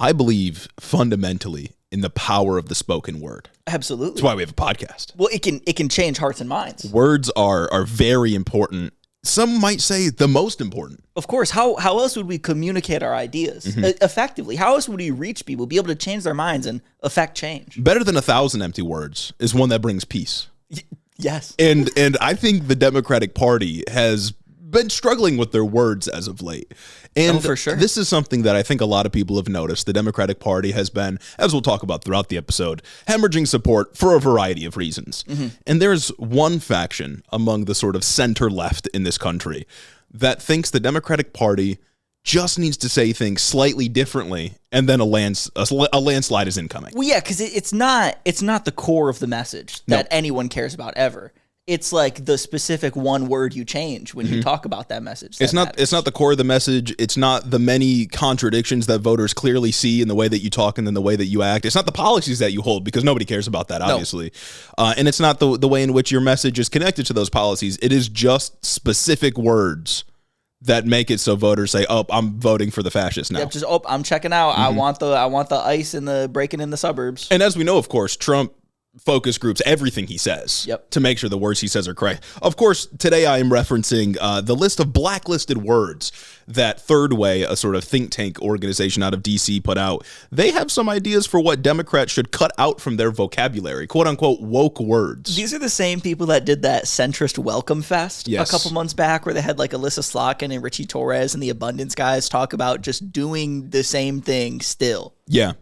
I believe fundamentally in the power of the spoken word. Absolutely. That's why we have a podcast. Well, it can change hearts and minds. Words are very important. Some might say the most important. Of course. How else would we communicate our ideas effectively? How else would we reach people, be able to change their minds and affect change? Better than 1,000 empty words is one that brings peace. Yes. And I think the Democratic Party has been struggling with their words as of late. And for sure. This is something that I think a lot of people have noticed. The Democratic Party has been, as we'll talk about throughout the episode, hemorrhaging support for a variety of reasons. And there's one faction among the sort of center left in this country that thinks the Democratic Party just needs to say things slightly differently, and then a landslide is incoming. Well, yeah, because it's not the core of the message that anyone cares about ever. It's like the specific one word you change when you talk about that message. It's not the core of the message. It's not the many contradictions that voters clearly see in the way that you talk and then the way that you act. It's not the policies that you hold, because nobody cares about that, obviously. No. And it's not the way in which your message is connected to those policies. It is just specific words that make it so voters say, "Oh, I'm voting for the fascists now." Yep, just I'm checking out. I want the ice and the breaking in the suburbs. And as we know, of course, Trump focus groups everything he says to make sure the words he says are correct. Of course, today I am referencing the list of blacklisted words that Third Way, a sort of think tank organization out of D.C., put out. They have some ideas for what Democrats should cut out from their vocabulary, quote unquote woke words. These are the same people that did that centrist welcome fest a couple months back, where they had like Alyssa Slotkin and Richie Torres and the Abundance guys talk about just doing the same thing still. Yeah.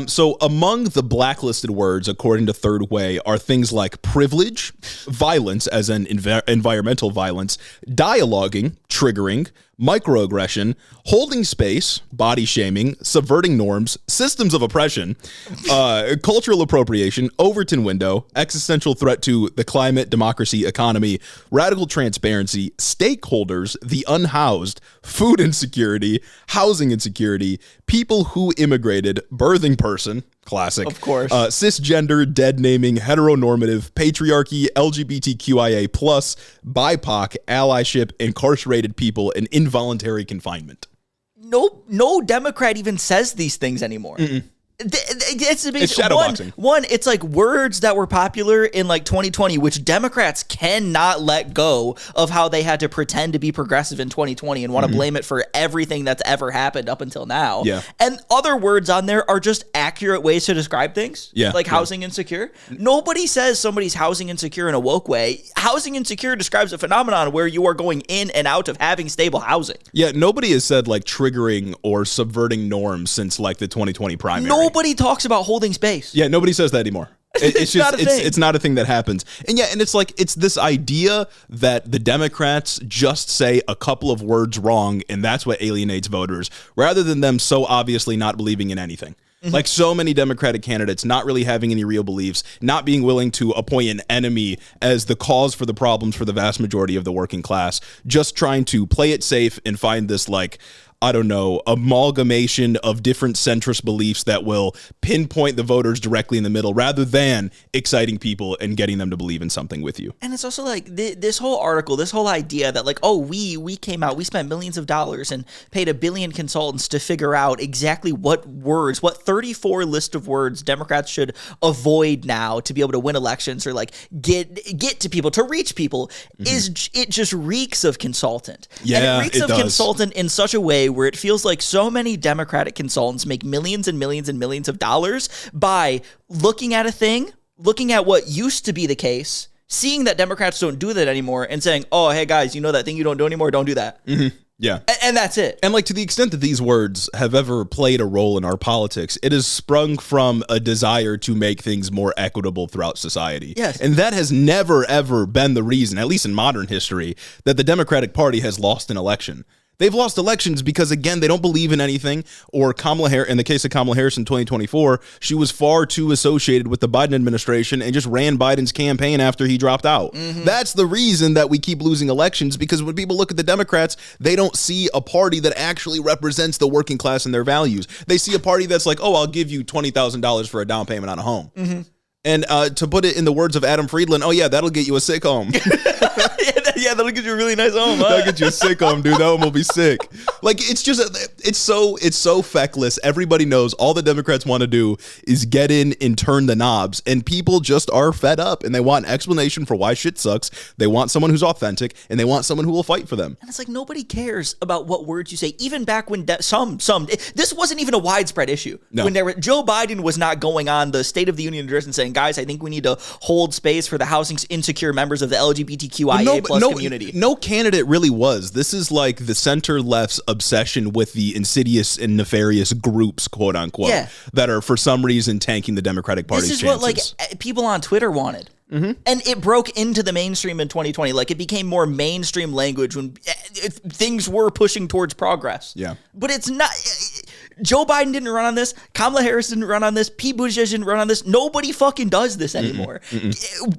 So among the blacklisted words, according to Third Way, are things like privilege, violence, as in environmental violence, dialoguing, triggering, microaggression, holding space, body shaming, subverting norms, systems of oppression, cultural appropriation, Overton window, existential threat to the climate, democracy, economy, radical transparency, stakeholders, the unhoused, food insecurity, housing insecurity, people who immigrated, birthing person, classic, of course, cisgender, dead naming, heteronormative, patriarchy, LGBTQIA+, BIPOC, allyship, incarcerated people, and involuntary confinement. No Democrat even says these things anymore. It's shadowboxing. One, it's like words that were popular in like 2020, which Democrats cannot let go of how they had to pretend to be progressive in 2020 and want to blame it for everything that's ever happened up until now. Yeah. And other words on there are just accurate ways to describe things. Yeah. Like housing insecure. Nobody says somebody's housing insecure in a woke way. Housing insecure describes a phenomenon where you are going in and out of having stable housing. Yeah, nobody has said like triggering or subverting norms since like the 2020 primary. Nobody talks about holding space. Yeah, nobody says that anymore. It's just it's not a thing that happens. And it's this idea that the Democrats just say a couple of words wrong and that's what alienates voters, rather than them so obviously not believing in anything. Like so many Democratic candidates not really having any real beliefs, not being willing to appoint an enemy as the cause for the problems for the vast majority of the working class, just trying to play it safe and find this like, I don't know, amalgamation of different centrist beliefs that will pinpoint the voters directly in the middle, rather than exciting people and getting them to believe in something with you. And it's also like this whole article, this whole idea that like, oh, we came out, we spent millions of dollars and paid 1 billion consultants to figure out exactly what words, what 34 list of words Democrats should avoid now to be able to win elections or like get to people, to reach people, it just reeks of consultant. Yeah, and it reeks it of does. Consultant in such a way where it feels like so many Democratic consultants make millions and millions and millions of dollars by looking at a thing, looking at what used to be the case, seeing that Democrats don't do that anymore, and saying, oh, hey, guys, you know that thing you don't do anymore? Don't do that. Yeah. And that's it. And like to the extent that these words have ever played a role in our politics, it has sprung from a desire to make things more equitable throughout society. Yes. And that has never, ever been the reason, at least in modern history, that the Democratic Party has lost an election. They've lost elections because, again, they don't believe in anything, or Kamala Harris, in the case of Kamala Harris in 2024, she was far too associated with the Biden administration and just ran Biden's campaign after he dropped out. That's the reason that we keep losing elections, because when people look at the Democrats, they don't see a party that actually represents the working class and their values. They see a party that's like, oh, I'll give you $20,000 for a down payment on a home. And to put it in the words of Adam Friedland, oh, yeah, that'll get you a sick home. Yeah, that'll get you a really nice home. Huh? That'll get you a sick home, dude. That home will be sick. Like, it's just, it's so feckless. Everybody knows all the Democrats want to do is get in and turn the knobs, and people just are fed up, and they want an explanation for why shit sucks. They want someone who's authentic, and they want someone who will fight for them. And it's like, nobody cares about what words you say. Even back when this wasn't even a widespread issue. No. When Joe Biden was not going on the State of the Union address and saying, guys, I think we need to hold space for the housing insecure members of the LGBTQIA plus community. No candidate really was. This is like the center left's obsession with the insidious and nefarious groups, quote unquote, that are for some reason tanking the Democratic Party's chances. This is what like people on Twitter wanted. Mm-hmm. And it broke into the mainstream in 2020. Like, it became more mainstream language when things were pushing towards progress. Yeah. But it's not. Joe Biden didn't run on this. Kamala Harris didn't run on this. Pete Buttigieg didn't run on this. Nobody fucking does this anymore.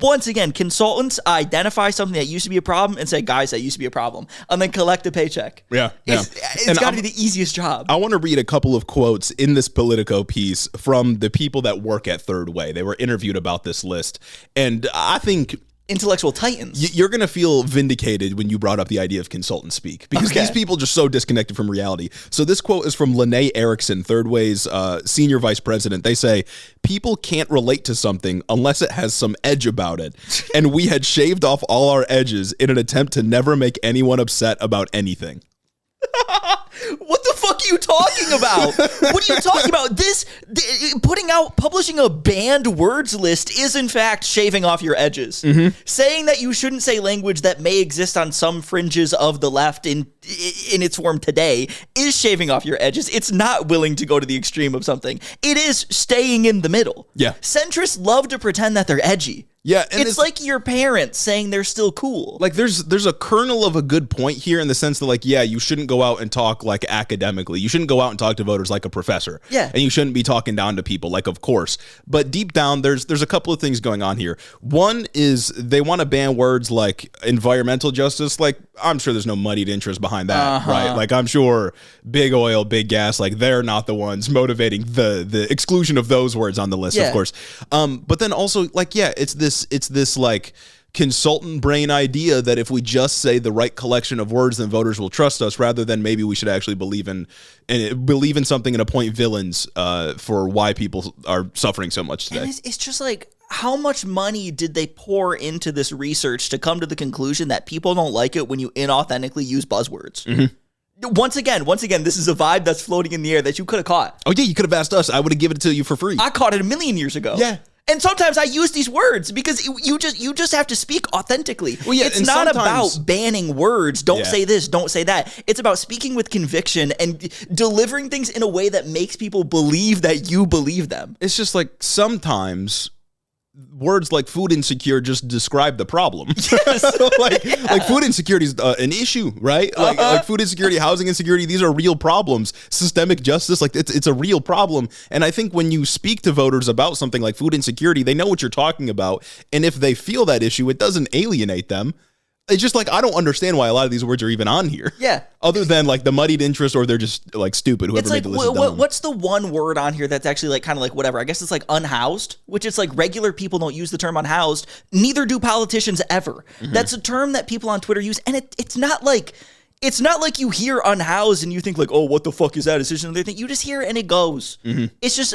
Once again, consultants identify something that used to be a problem and say, guys, that used to be a problem, and then collect a paycheck. Yeah. It's got to be the easiest job. I want to read a couple of quotes in this Politico piece from the people that work at Third Way. They were interviewed about this list. And I think intellectual titans. You're going to feel vindicated when you brought up the idea of consultant speak, because these people are just so disconnected from reality. So this quote is from Lene Erickson, Third Way's senior vice president. They say, people can't relate to something unless it has some edge about it. And we had shaved off all our edges in an attempt to never make anyone upset about anything. What the fuck are you talking about? What are you talking about? Publishing a banned words list is in fact shaving off your edges. Mm-hmm. Saying that you shouldn't say language that may exist on some fringes of the left in its form today is shaving off your edges. It's not willing to go to the extreme of something. It is staying in the middle. Yeah. Centrists love to pretend that they're edgy. Yeah, and it's like your parents saying they're still cool. Like, there's a kernel of a good point here in the sense that, like, yeah, you shouldn't go out and talk like academically. You shouldn't go out and talk to voters like a professor. Yeah. And you shouldn't be talking down to people, like, of course. But deep down, there's a couple of things going on here. One is they want to ban words like environmental justice. Like, I'm sure there's no muddied interest behind that, right? Like, I'm sure big oil, big gas, like, they're not the ones motivating the exclusion of those words on the list, of course. But then also, like, yeah, it's this like consultant brain idea that if we just say the right collection of words, then voters will trust us, rather than maybe we should actually believe in something and appoint villains for why people are suffering so much today. And it's just like, how much money did they pour into this research to come to the conclusion that people don't like it when you inauthentically use buzzwords? Mm-hmm. Once again, this is a vibe that's floating in the air that you could have caught. Oh yeah, you could have asked us. I would have given it to you for free. I caught it a million years ago. Yeah. And sometimes I use these words because you just have to speak authentically. Well, yeah, it's not about banning words. Don't say this, don't say that. It's about speaking with conviction and delivering things in a way that makes people believe that you believe them. It's just like sometimes words like food insecure just describe the problem. Yes. like food insecurity is an issue, right? Like food insecurity, housing insecurity, these are real problems. Systemic justice, like it's a real problem. And I think when you speak to voters about something like food insecurity, they know what you're talking about. And if they feel that issue, it doesn't alienate them. It's just like, I don't understand why a lot of these words are even on here. Yeah. Other than like the muddied interest, or they're just like stupid. Whoever made the list is dumb. What's the one word on here that's actually like kind of like whatever? I guess it's like unhoused, which is like regular people don't use the term unhoused. Neither do politicians ever. Mm-hmm. That's a term that people on Twitter use. And it's not like you hear unhoused and you think like, oh, what the fuck is that? It's just another thing. You just hear it and it goes. Mm-hmm. It's just...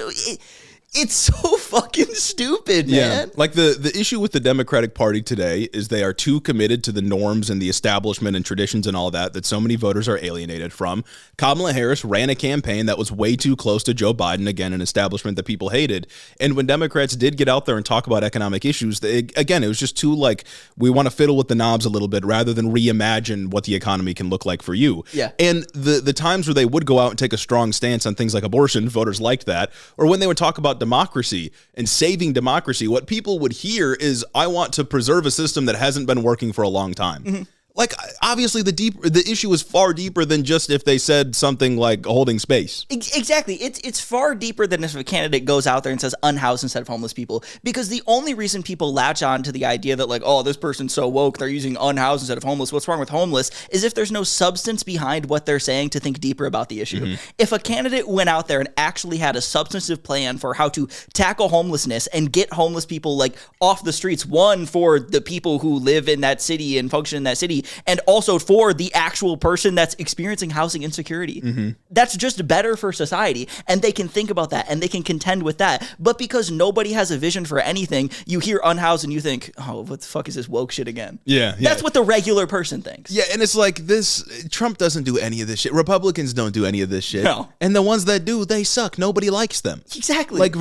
It's so fucking stupid, man. Like the issue with the Democratic Party today is they are too committed to the norms and the establishment and traditions and all that so many voters are alienated from. Kamala Harris ran a campaign that was way too close to Joe Biden, again, an establishment that people hated. And when Democrats did get out there and talk about economic issues, again, it was just too like, we want to fiddle with the knobs a little bit rather than reimagine what the economy can look like for you. Yeah. And the times where they would go out and take a strong stance on things like abortion, voters liked that. Or when they would talk about democracy and saving democracy, what people would hear is, I want to preserve a system that hasn't been working for a long time. Mm-hmm. Like, obviously, the issue is far deeper than just if they said something like holding space. Exactly. It's far deeper than if a candidate goes out there and says unhoused instead of homeless people. Because the only reason people latch on to the idea that, like, oh, this person's so woke, they're using unhoused instead of homeless, what's wrong with homeless, is if there's no substance behind what they're saying to think deeper about the issue. If a candidate went out there and actually had a substantive plan for how to tackle homelessness and get homeless people, like, off the streets, one, for the people who live in that city and function in that city, and also for the actual person that's experiencing housing insecurity. That's just better for society, and they can think about that, and they can contend with that. But because nobody has a vision for anything, you hear unhoused and you think, oh, what the fuck is this woke shit again? Yeah. That's what the regular person thinks. Yeah, and it's like this, Trump doesn't do any of this shit. Republicans don't do any of this shit. No. And the ones that do, they suck. Nobody likes them. Exactly. Like,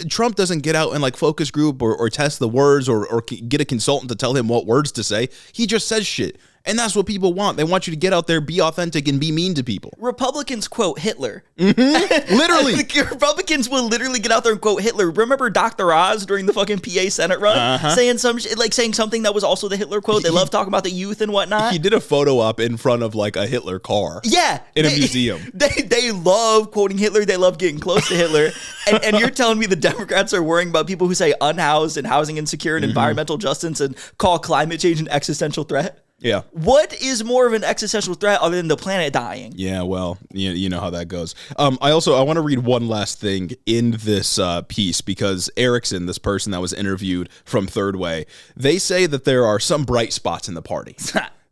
Trump doesn't get out and, like, focus group or test the words or get a consultant to tell him what words to say. He just says shit. And that's what people want. They want you to get out there, be authentic, and be mean to people. Republicans quote Hitler. Literally. Republicans will literally get out there and quote Hitler. Remember Dr. Oz during the fucking PA Senate run? Saying saying something that was also the Hitler quote. They love talking about the youth and whatnot. He did a photo op in front of, like, a Hitler car. Yeah. In a museum. They love quoting Hitler. They love getting close to Hitler. And you're telling me the Democrats are worrying about people who say unhoused and housing insecure and environmental justice and call climate change an existential threat? Yeah. What is more of an existential threat other than the planet dying? Yeah, well, you know how that goes. I want to read one last thing in this piece, because Erickson, this person that was interviewed from Third Way, they say that there are some bright spots in the party.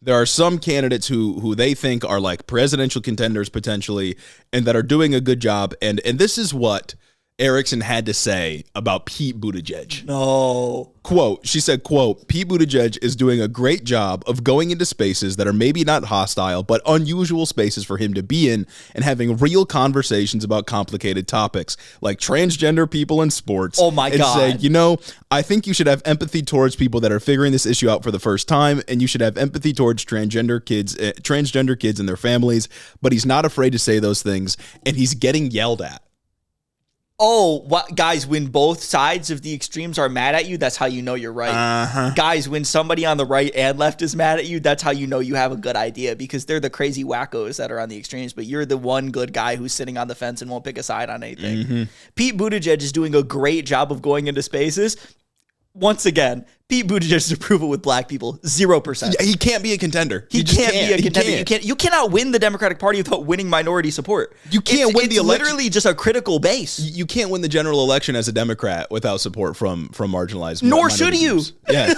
There are some candidates who they think are like presidential contenders potentially, and that are doing a good job. And this is what Erickson had to say about Pete Buttigieg. No. Quote, she said, quote, Pete Buttigieg is doing a great job of going into spaces that are maybe not hostile, but unusual spaces for him to be in and having real conversations about complicated topics like transgender people in sports. Oh my God. And say, you know, I think you should have empathy towards people that are figuring this issue out for the first time, and you should have empathy towards transgender kids and their families, but he's not afraid to say those things, and he's getting yelled at. Oh, what, guys, when both sides of the extremes are mad at you, that's how you know you're right. Guys, when somebody on the right and left is mad at you, that's how you know you have a good idea, because they're the crazy wackos that are on the extremes, but you're the one good guy who's sitting on the fence and won't pick a side on anything. Pete Buttigieg is doing a great job of going into spaces. Once again, Pete Buttigieg's approval with black people, 0%. Yeah, he can't be a contender. He can't be a contender. You cannot win the Democratic Party without winning minority support. You can't win the election. It's literally just a critical base. You can't win the general election as a Democrat without support from marginalized. Nor should you. Yeah.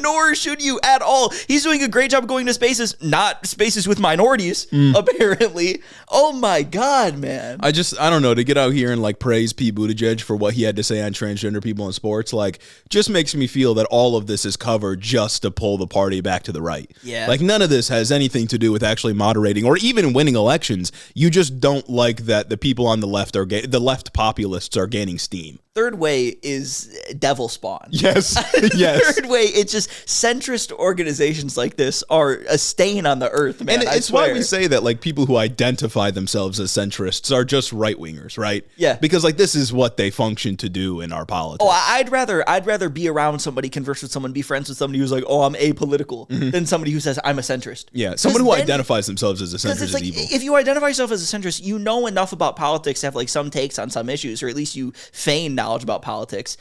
Nor should you at all. He's doing a great job going to spaces, not spaces with minorities, apparently. Oh my God, man. I don't know, to get out here and like praise Pete Buttigieg for what he had to say on transgender people in sports, like, just makes me feel that all of this is covered just to pull the party back to the right. Yeah. Like, none of this has anything to do with actually moderating or even winning elections. You just don't like that the people on the left the left populists are gaining steam. Third Way is devil spawn. Yes. Yes. Third Way, it's just centrist organizations like this are a stain on the earth, man. And it's why we say that, like, people who identify themselves as centrists are just right-wingers, right? Yeah. Because, like, this is what they function to do in our politics. Oh, I'd rather be around somebody, converse with someone, be friends with somebody who's like, oh, I'm apolitical, than somebody who says I'm a centrist. Yeah, someone who identifies themselves as a centrist is like, evil. If you identify yourself as a centrist, you know enough about politics to have like some takes on some issues, or at least you feign knowledge about politics,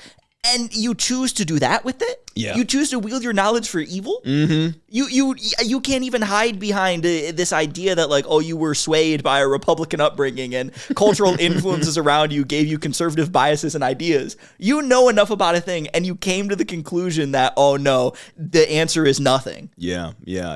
and you choose to do that with it. Yeah. You choose to wield your knowledge for evil. You can't even hide behind this idea that, like, oh, you were swayed by a Republican upbringing and cultural influences around you gave you conservative biases and ideas. You know enough about a thing, and you came to the conclusion that, oh no, the answer is nothing. Yeah.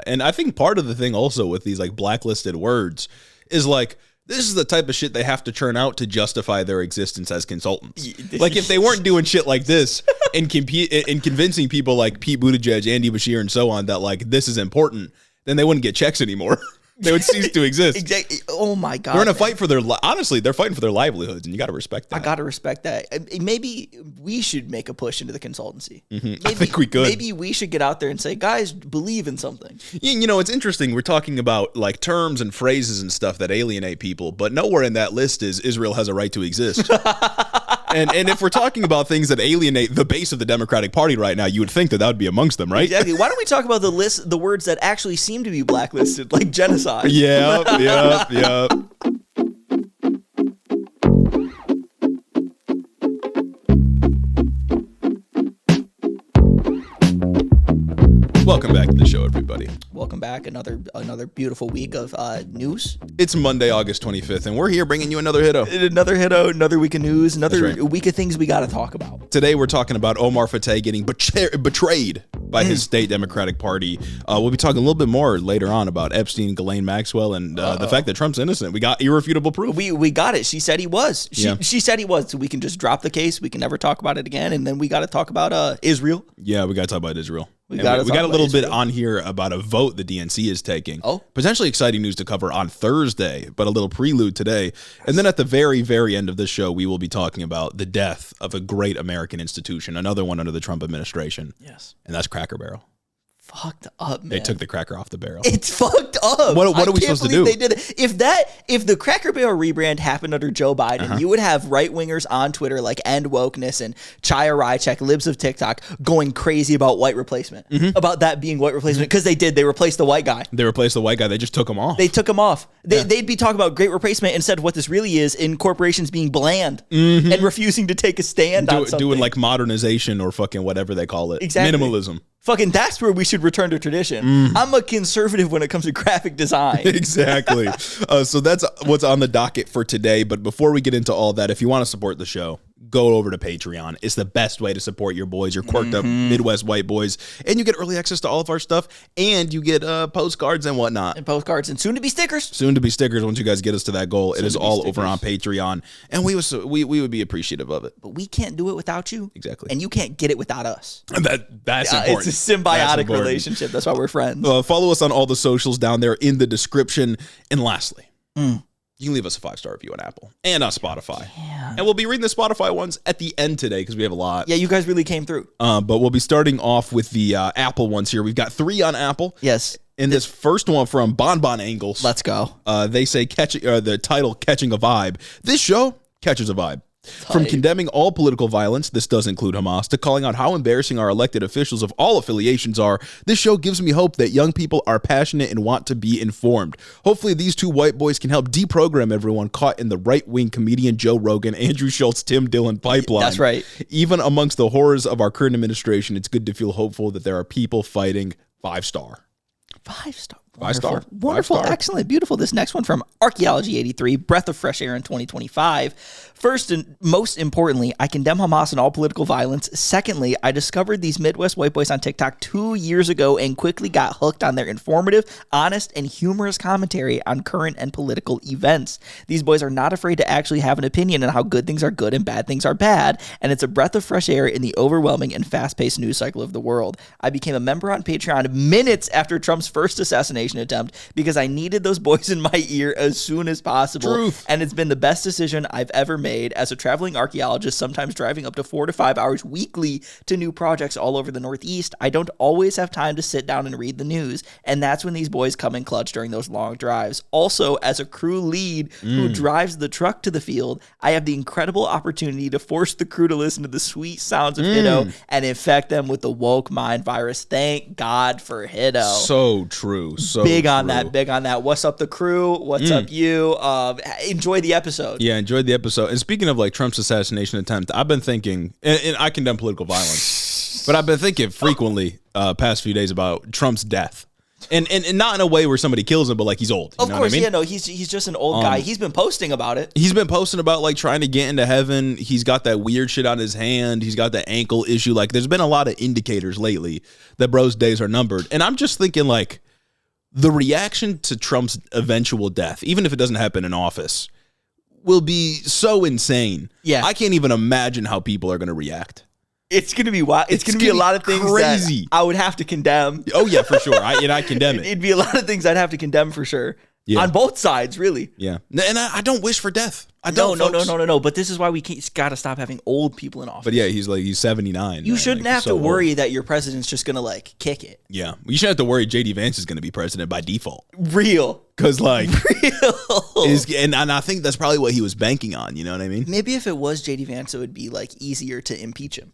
And I think part of the thing also with these like blacklisted words is like, this is the type of shit they have to churn out to justify their existence as consultants. Like, if they weren't doing shit like this and convincing people like Pete Buttigieg, Andy Bashir, and so on that, like, this is important, then they wouldn't get checks anymore. They would cease to exist. Exactly. Oh my God. They're in a fight for honestly, they're fighting for their livelihoods, and you got to respect that. I got to respect that. Maybe we should make a push into the consultancy. I think we could. Maybe we should get out there and say, guys, believe in something. You know, it's interesting. We're talking about like terms and phrases and stuff that alienate people, but nowhere in that list is Israel has a right to exist. And if we're talking about things that alienate the base of the Democratic Party right now, you would think that would be amongst them, right? Exactly. Why don't we talk about the words that actually seem to be blacklisted, like genocide? Yep. Welcome back to the show, everybody. Welcome back. Another beautiful week of news. It's Monday, August 25th, and we're here bringing you another hit-o. Another week of news, week of things we got to talk about. Today, we're talking about Omar Fateh getting betrayed by his state Democratic Party. We'll be talking a little bit more later on about Epstein, Ghislaine Maxwell, and the fact that Trump's innocent. We got irrefutable proof. We got it. She said he was. She said he was. So we can just drop the case. We can never talk about it again. And then we got to talk about Israel. Yeah, we got to talk about Israel. We got a little bit on here about a vote the DNC is taking. Oh. Potentially exciting news to cover on Thursday, but a little prelude today. And then at the very, very end of this show, we will be talking about the death of a great American institution, another one under the Trump administration. Yes. And that's Cracker Barrel. Fucked up, man. They took the cracker off the barrel. It's fucked up. What are we supposed to do? They did it. If the Cracker Barrel rebrand happened under Joe Biden, you would have right wingers on Twitter like End Wokeness and Chaya Rychek, libs of TikTok, going crazy about white replacement, about that being white replacement, because they did. They replaced the white guy. They just took him off. They took him off. They'd be talking about great replacement instead of what this really is in corporations being bland and refusing to take a stand on something. Doing like modernization or fucking whatever they call it. Exactly. Minimalism. Fucking, that's where we should return to tradition. I'm a conservative when it comes to graphic design. Exactly. So that's what's on the docket for today. But before we get into all that, if you want to support the show, go over to Patreon. It's the best way to support your boys, your quirked up Midwest white boys. And you get early access to all of our stuff. And you get postcards and whatnot. And postcards and soon to be stickers. Soon to be stickers once you guys get us to that goal. It is all over on Patreon. And we would be appreciative of it. But we can't do it without you. Exactly. And you can't get it without us. That's important. It's a symbiotic relationship. That's why we're friends. Follow us on all the socials down there in the description. And lastly, you can leave us a 5-star review on Apple and on Spotify. Yeah. And we'll be reading the Spotify ones at the end today because we have a lot. Yeah, you guys really came through. But we'll be starting off with the Apple ones here. We've got 3 on Apple. Yes. And this first one from Bonbon Angles. Let's go. They say the title Catching a Vibe. This show catches a vibe. From condemning all political violence, this does include Hamas, to calling out how embarrassing our elected officials of all affiliations are, this show gives me hope that young people are passionate and want to be informed. Hopefully these 2 white boys can help deprogram everyone caught in the right-wing comedian Joe Rogan, Andrew Schultz, Tim Dillon pipeline. That's right. Even amongst the horrors of our current administration, it's good to feel hopeful that there are people fighting 5-star. 5-star. Wonderful. Excellent. Beautiful. This next one from Archaeology 83, breath of fresh air in 2025. First and most importantly, I condemn Hamas and all political violence. Secondly, I discovered these Midwest white boys on TikTok 2 years ago and quickly got hooked on their informative, honest, and humorous commentary on current and political events. These boys are not afraid to actually have an opinion on how good things are good and bad things are bad, and it's a breath of fresh air in the overwhelming and fast-paced news cycle of the world. I became a member on Patreon minutes after Trump's first assassination attempt because I needed those boys in my ear as soon as possible. Truth. And it's been the best decision I've ever made as a traveling archaeologist, sometimes driving up to 4 to 5 hours weekly to new projects all over the Northeast. I don't always have time to sit down and read the news, and that's when these boys come in clutch during those long drives. Also, as a crew lead who drives the truck to the field, I have the incredible opportunity to force the crew to listen to the sweet sounds of Hiddo and infect them with the woke mind virus. Thank God for Hiddo. So true. So big on that. What's up, the crew? What's up, you? Enjoy the episode. Yeah, enjoyed the episode. And speaking of like Trump's assassination attempt, I've been thinking, and I condemn political violence, but I've been thinking frequently past few days about Trump's death. And not in a way where somebody kills him, but like he's old. Of course, I mean? yeah, no, he's just an old guy. He's been posting about it. He's been posting about like trying to get into heaven. He's got that weird shit on his hand. He's got the ankle issue. Like there's been a lot of indicators lately that bro's days are numbered. And I'm just thinking like the reaction to Trump's eventual death, even if it doesn't happen in office, will be so insane. Yeah. I can't even imagine how people are going to react. It's going to be wild. It's going to be a lot of things crazy that I would have to condemn. Oh, yeah, for sure. I condemn it. It'd be a lot of things I'd have to condemn for sure. Yeah. On both sides, really. Yeah. And I don't wish for death. No. But this is why we got to stop having old people in office. But yeah, he's 79. You shouldn't have to worry that your president's just going to like kick it. Yeah. You shouldn't have to worry JD Vance is going to be president by default. Real. Because and I think that's probably what he was banking on. You know what I mean? Maybe if it was JD Vance, it would be like easier to impeach him.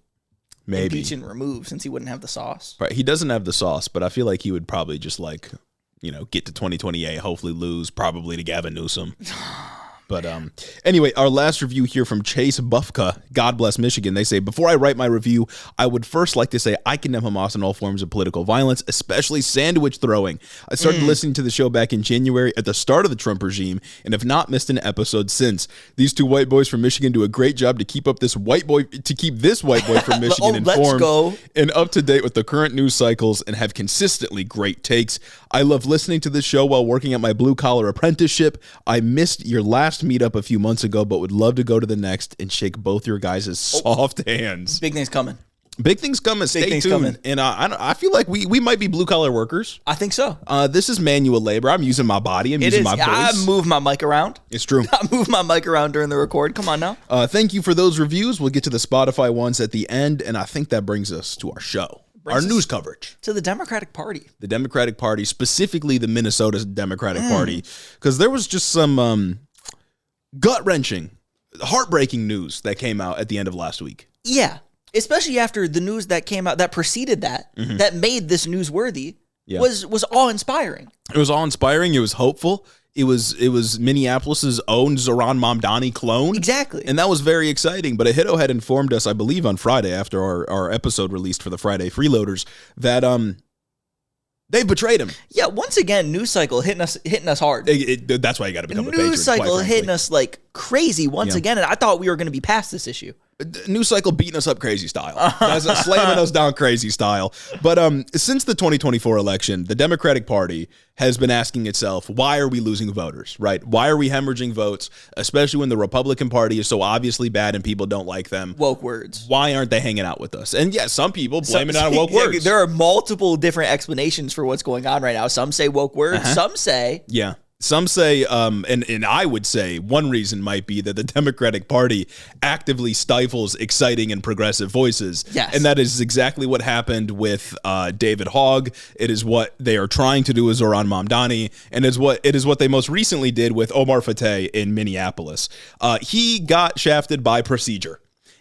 Maybe. Impeach and remove, since he wouldn't have the sauce. Right. He doesn't have the sauce, but I feel like he would probably just like, get to 2028, hopefully lose, probably to Gavin Newsom. But anyway, our last review here from Chase Buffka, God bless Michigan. They say, before I write my review, I would first like to say I condemn Hamas and all forms of political violence, especially sandwich throwing. I started listening to the show back in January at the start of the Trump regime and have not missed an episode since. These two white boys from Michigan do a great job to keep this white boy from Michigan informed and up to date with the current news cycles and have consistently great takes. I love listening to this show while working at my blue-collar apprenticeship. I missed your last meetup a few months ago, but would love to go to the next and shake both your guys' soft hands. Big things coming. Big things coming. Stay tuned. And I feel like we might be blue-collar workers. I think so. This is manual labor. I'm using my body. I'm using my voice. I move my mic around. It's true. I move my mic around during the record. Come on now. Thank you for those reviews. We'll get to the Spotify ones at the end, and I think that brings us to our show. Our news coverage. To the Democratic Party. The Democratic Party, specifically the Minnesota Democratic Party, because there was just some gut-wrenching, heartbreaking news that came out at the end of last week. Yeah, especially after the news that came out that preceded that, that made this newsworthy, was awe-inspiring. It was awe-inspiring. It was hopeful. It was Minneapolis's own Zoran Mamdani clone. Exactly. And that was very exciting. But Ahito had informed us, I believe on Friday, after our episode released for the Friday Freeloaders, that they betrayed him. Yeah, once again, news cycle hitting us hard. That's why you got to become a patron. News cycle hitting us like crazy once again, and I thought we were going to be past this issue. News cycle beating us up crazy style. Slamming us down crazy style. But since the 2024 election, the Democratic Party has been asking itself, why are we losing voters, right? Why are we hemorrhaging votes, especially when the Republican Party is so obviously bad and people don't like them? Woke words. Why aren't they hanging out with us? And yeah, some people blame it on woke words. There are multiple different explanations for what's going on right now. Some say woke words. Some say... Yeah. Some say, and I would say one reason might be that the Democratic Party actively stifles exciting and progressive voices. Yes. And that is exactly what happened with David Hogg. It is what they are trying to do with Zoran Mamdani, and it is what they most recently did with Omar Fateh in Minneapolis. He got shafted by procedure.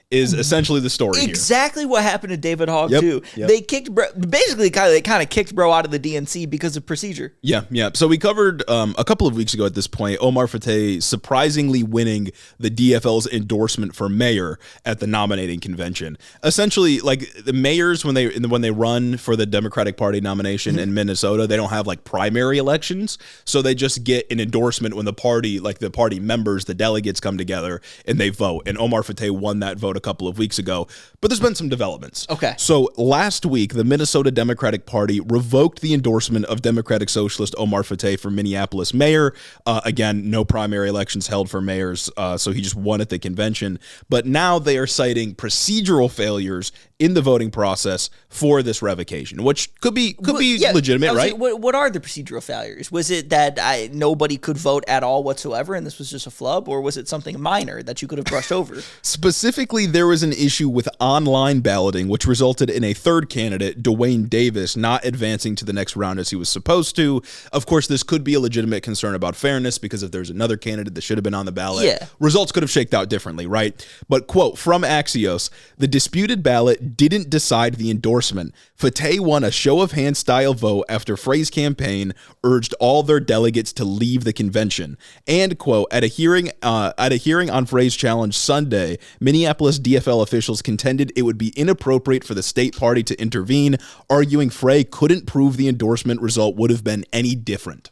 Is essentially the story exactly what happened to David Hogg too. Yep. They kicked they kind of kicked bro out of the DNC because of procedure. Yeah. So we covered a couple of weeks ago at this point Omar Fateh surprisingly winning the DFL's endorsement for mayor at the nominating convention. Essentially, like the mayors when they run for the Democratic Party nomination in Minnesota, they don't have like primary elections, so they just get an endorsement when the party members, the delegates come together and they vote. And Omar Fateh won that vote a couple of weeks ago, but there's been some developments. Okay. So last week, the Minnesota Democratic Party revoked the endorsement of Democratic Socialist Omar Fateh for Minneapolis mayor. Again, no primary elections held for mayors, so he just won at the convention. But now they are citing procedural failures in the voting process for this revocation, which could be legitimate, right? What are the procedural failures? Was it that nobody could vote at all whatsoever, and this was just a flub, or was it something minor that you could have brushed over? Specifically, there was an issue with online balloting, which resulted in a third candidate, Dwayne Davis, not advancing to the next round as he was supposed to. Of course, this could be a legitimate concern about fairness, because if there's another candidate that should have been on the ballot, results could have shaked out differently, right? But, quote, from Axios, the disputed ballot didn't decide the endorsement. Fateh won a show-of-hands style vote after Frey's campaign urged all their delegates to leave the convention. And, quote, at a hearing on Frey's challenge Sunday, Minneapolis DFL officials contended it would be inappropriate for the state party to intervene, arguing Frey couldn't prove the endorsement result would have been any different.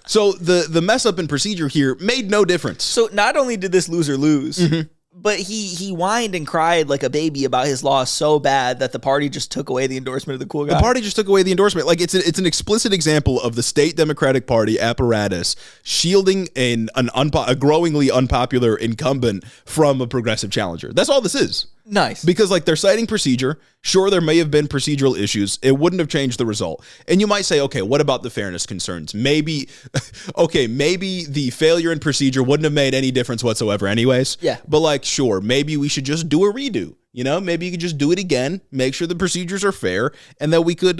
So the mess up in procedure here made no difference. So not only did this loser lose, But he whined and cried like a baby about his loss so bad that the party just took away the endorsement of the cool guy. The party just took away the endorsement. Like it's an explicit example of the state Democratic Party apparatus shielding a growingly unpopular incumbent from a progressive challenger. That's all this is. Nice. Because like they're citing procedure. Sure, there may have been procedural issues. It wouldn't have changed the result. And you might say, okay, what about the fairness concerns? Maybe the failure in procedure wouldn't have made any difference whatsoever anyways. Yeah. But like, sure, maybe we should just do a redo. You know, maybe you could just do it again, make sure the procedures are fair, and that we could,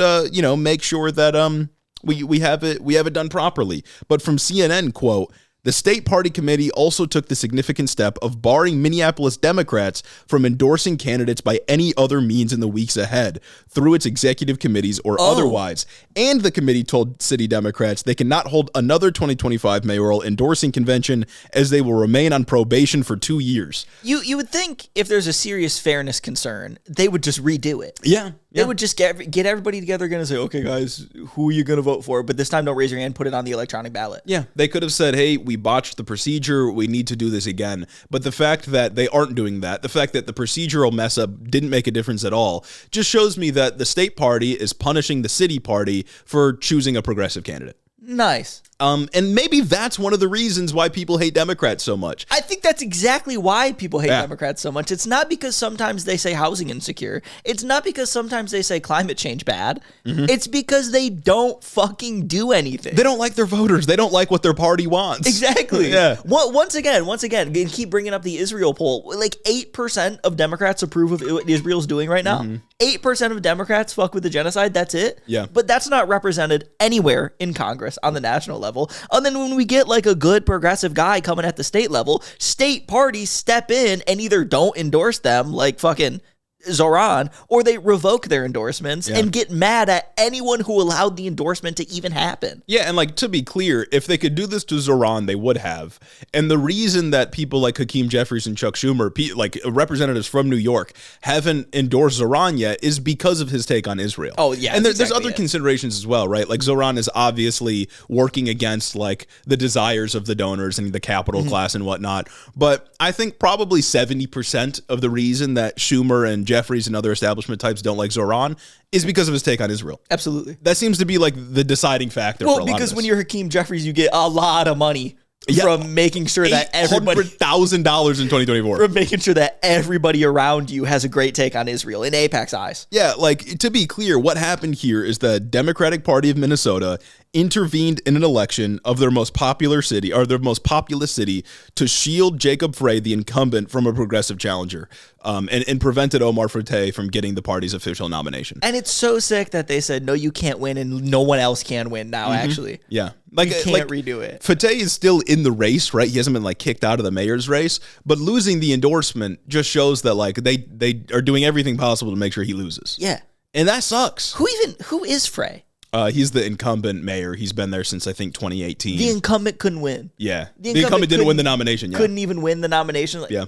make sure that we have it done properly. But from CNN, quote, the state party committee also took the significant step of barring Minneapolis Democrats from endorsing candidates by any other means in the weeks ahead through its executive committees or otherwise. And the committee told city Democrats they cannot hold another 2025 mayoral endorsing convention as they will remain on probation for 2 years. You would think if there's a serious fairness concern, they would just redo it. Yeah. They would just get everybody together again and say, okay, guys, who are you going to vote for? But this time, don't raise your hand, put it on the electronic ballot. Yeah, they could have said, hey, we botched the procedure, we need to do this again. But the fact that they aren't doing that, the fact that the procedural mess up didn't make a difference at all, just shows me that the state party is punishing the city party for choosing a progressive candidate. Nice. And maybe that's one of the reasons why people hate Democrats so much. I think that's exactly why people hate Democrats so much. It's not because sometimes they say housing insecure. It's not because sometimes they say climate change bad. Mm-hmm. It's because they don't fucking do anything. They don't like their voters. They don't like what their party wants. Exactly. Yeah. Once again, and keep bringing up the Israel poll. Like 8% of Democrats approve of what Israel's doing right now. Mm-hmm. 8% of Democrats fuck with the genocide. That's it. Yeah. But that's not represented anywhere in Congress on the national level. And then when we get like a good progressive guy coming at the state level, state parties step in and either don't endorse them like fucking Zoran, or they revoke their endorsements and get mad at anyone who allowed the endorsement to even happen. Yeah, and like to be clear, if they could do this to Zoran, they would have. And the reason that people like Hakeem Jeffries and Chuck Schumer, like representatives from New York, haven't endorsed Zoran yet is because of his take on Israel. Oh, yeah. And there's other considerations as well, right? Like Zoran is obviously working against like the desires of the donors and the capital class and whatnot. But I think probably 70% of the reason that Schumer and Jeffries and other establishment types don't like Zoran is because of his take on Israel. Absolutely. That seems to be like the deciding factor for a lot of this. Because when you're Hakeem Jeffries, you get a lot of money from making sure that everybody $800,000 in 2024 from making sure that everybody around you has a great take on Israel in AIPAC's eyes. Yeah, like to be clear, what happened here is the Democratic Party of Minnesota intervened in an election of their most popular city or their most populous city to shield Jacob Frey, the incumbent, from a progressive challenger, and prevented Omar Fateh from getting the party's official nomination. And it's so sick that they said, no, you can't win and no one else can win now, actually. Yeah. You can't redo it. Fateh is still in the race, right? He hasn't been like kicked out of the mayor's race, but losing the endorsement just shows that like they are doing everything possible to make sure he loses. Yeah. And that sucks. Who is Frey? He's the incumbent mayor. He's been there since, I think, 2018. The incumbent couldn't win. Yeah. The incumbent didn't win the nomination. Yeah. Couldn't even win the nomination. Yeah.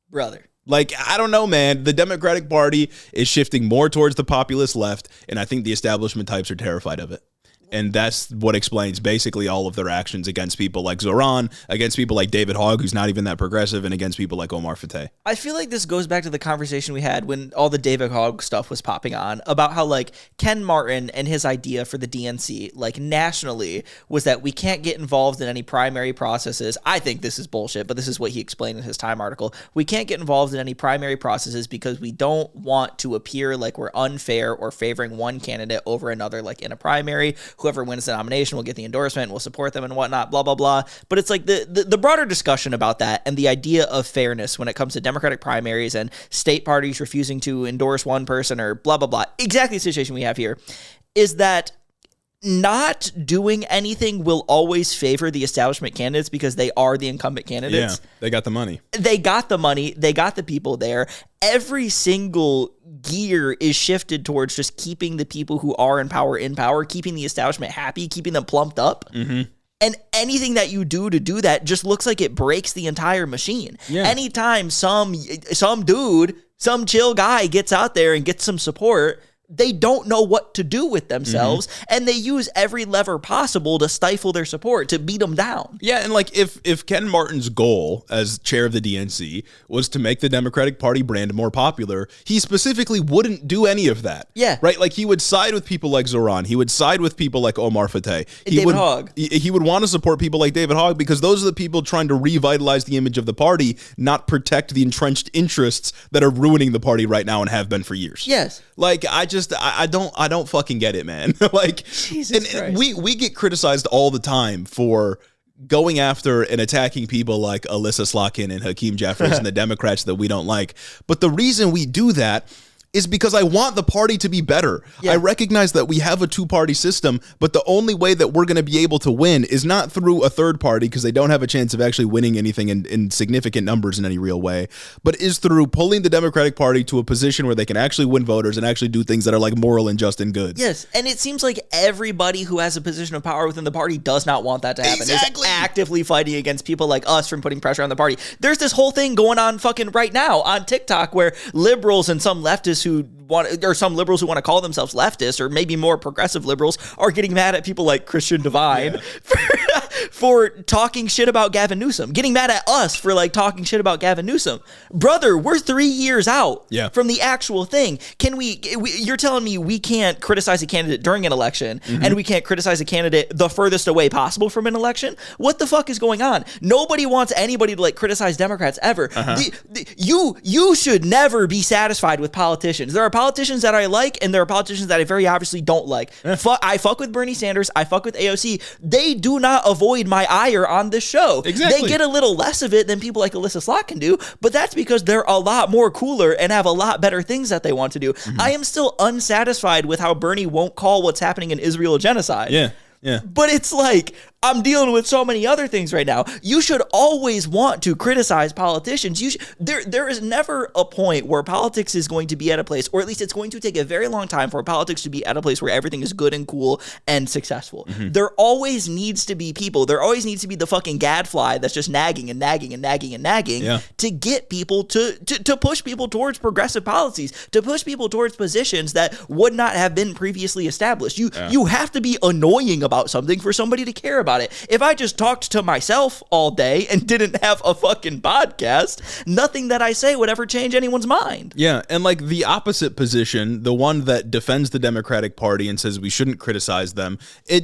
Brother. Like, I don't know, man. The Democratic Party is shifting more towards the populist left, and I think the establishment types are terrified of it. And that's what explains basically all of their actions against people like Zoran, against people like David Hogg, who's not even that progressive, and against people like Omar Fateh. I feel like this goes back to the conversation we had when all the David Hogg stuff was popping on about how like Ken Martin and his idea for the DNC, like nationally, was that we can't get involved in any primary processes. I think this is bullshit, but this is what he explained in his Time article. We can't get involved in any primary processes because we don't want to appear like we're unfair or favoring one candidate over another, like in a primary. Whoever wins the nomination will get the endorsement, we'll support them and whatnot, blah, blah, blah. But it's like the broader discussion about that and the idea of fairness when it comes to Democratic primaries and state parties refusing to endorse one person or blah, blah, blah. Exactly the situation we have here is that not doing anything will always favor the establishment candidates because they are the incumbent candidates. Yeah, they got the money. They got the money. They got the people there. Every single gear is shifted towards just keeping the people who are in power, keeping the establishment happy, keeping them plumped up. Mm-hmm. And anything that you do to do that just looks like it breaks the entire machine. Yeah. Anytime some dude, some chill guy gets out there and gets some support, they don't know what to do with themselves, and they use every lever possible to stifle their support, to beat them down. Yeah, and like if Ken Martin's goal as chair of the DNC was to make the Democratic Party brand more popular, he specifically wouldn't do any of that. Yeah. Right? Like he would side with people like Zoran. He would side with people like Omar Fateh. David Hogg. He would want to support people like David Hogg because those are the people trying to revitalize the image of the party, not protect the entrenched interests that are ruining the party right now and have been for years. Yes. Like I don't fucking get it, man. Like Jesus Christ. we get criticized all the time for going after and attacking people like Alyssa Slotkin and Hakeem Jeffries and the Democrats that we don't like. But the reason we do that is because I want the party to be better. Yeah. I recognize that we have a two-party system, but the only way that we're going to be able to win is not through a third party, because they don't have a chance of actually winning anything in significant numbers in any real way, but is through pulling the Democratic Party to a position where they can actually win voters and actually do things that are like moral and just and good. Yes, and it seems like everybody who has a position of power within the party does not want that to happen. Exactly. Is actively fighting against people like us from putting pressure on the party. There's this whole thing going on fucking right now on TikTok where liberals and some leftists who want, or some liberals who want to call themselves leftists, or maybe more progressive liberals, are getting mad at people like Christian Divine for talking shit about Gavin Newsom, getting mad at us for like talking shit about Gavin Newsom. Brother, we're 3 years out from the actual thing. Can you're telling me we can't criticize a candidate during an election and we can't criticize a candidate the furthest away possible from an election? What the fuck is going on? Nobody wants anybody to like criticize Democrats ever. You should never be satisfied with politicians. There are politicians that I like, and there are politicians that I very obviously don't like. I fuck with Bernie Sanders. I fuck with AOC. They do not avoid my ire on this show. Exactly. They get a little less of it than people like Alyssa Slott can do, but that's because they're a lot more cooler and have a lot better things that they want to do. I am still unsatisfied with how Bernie won't call what's happening in Israel a genocide. Yeah. But it's like, I'm dealing with so many other things right now. You should always want to criticize politicians. There is never a point where politics is going to be at a place, or at least it's going to take a very long time for politics to be at a place where everything is good and cool and successful. There always needs to be people. There always needs to be the fucking gadfly that's just nagging and nagging and nagging and nagging to get people to push people towards progressive policies, to push people towards positions that would not have been previously established. You have to be annoying about something for somebody to care about it. If I just talked to myself all day and didn't have a fucking podcast, nothing that I say would ever change anyone's mind. Yeah, and like the opposite position, the one that defends the Democratic Party and says we shouldn't criticize them,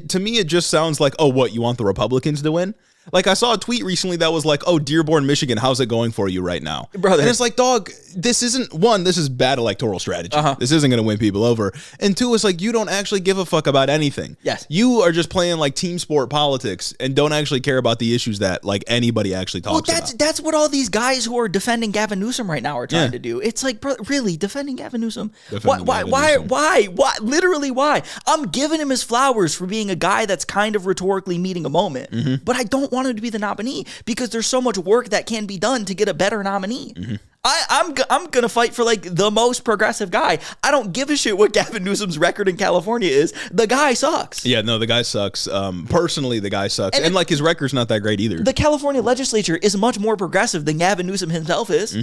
to me it just sounds like, oh, what, you want the Republicans to win? Like, I saw a tweet recently that was like, oh, Dearborn, Michigan, how's it going for you right now? Brother. And it's like, dog, this is bad electoral strategy. This isn't going to win people over. And two, it's like, you don't actually give a fuck about anything. Yes. You are just playing like team sport politics and don't actually care about the issues that like anybody actually talks about. That's what all these guys who are defending Gavin Newsom right now are trying to do. It's like, bro, really, defending Gavin Newsom? Why? Literally, why? I'm giving him his flowers for being a guy that's kind of rhetorically meeting a moment. But I don't want him to be the nominee because there's so much work that can be done to get a better nominee. I'm gonna fight for like the most progressive guy. I don't give a shit what Gavin Newsom's record in California is. The guy sucks. Yeah, no, the guy sucks. Personally, the guy sucks, and like his record's not that great either. The California legislature is much more progressive than Gavin Newsom himself is.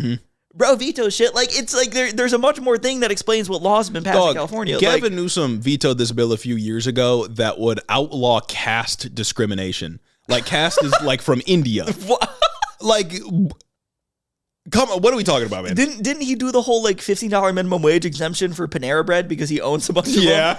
Bro, veto shit. Like, it's like there's a much more thing that explains what laws have been passed in California. Gavin Newsom vetoed this bill a few years ago that would outlaw caste discrimination. Like, caste is like from India. Like, come on, what are we talking about, man? Didn't he do the whole like $15 minimum wage exemption for Panera Bread because he owns a bunch of them?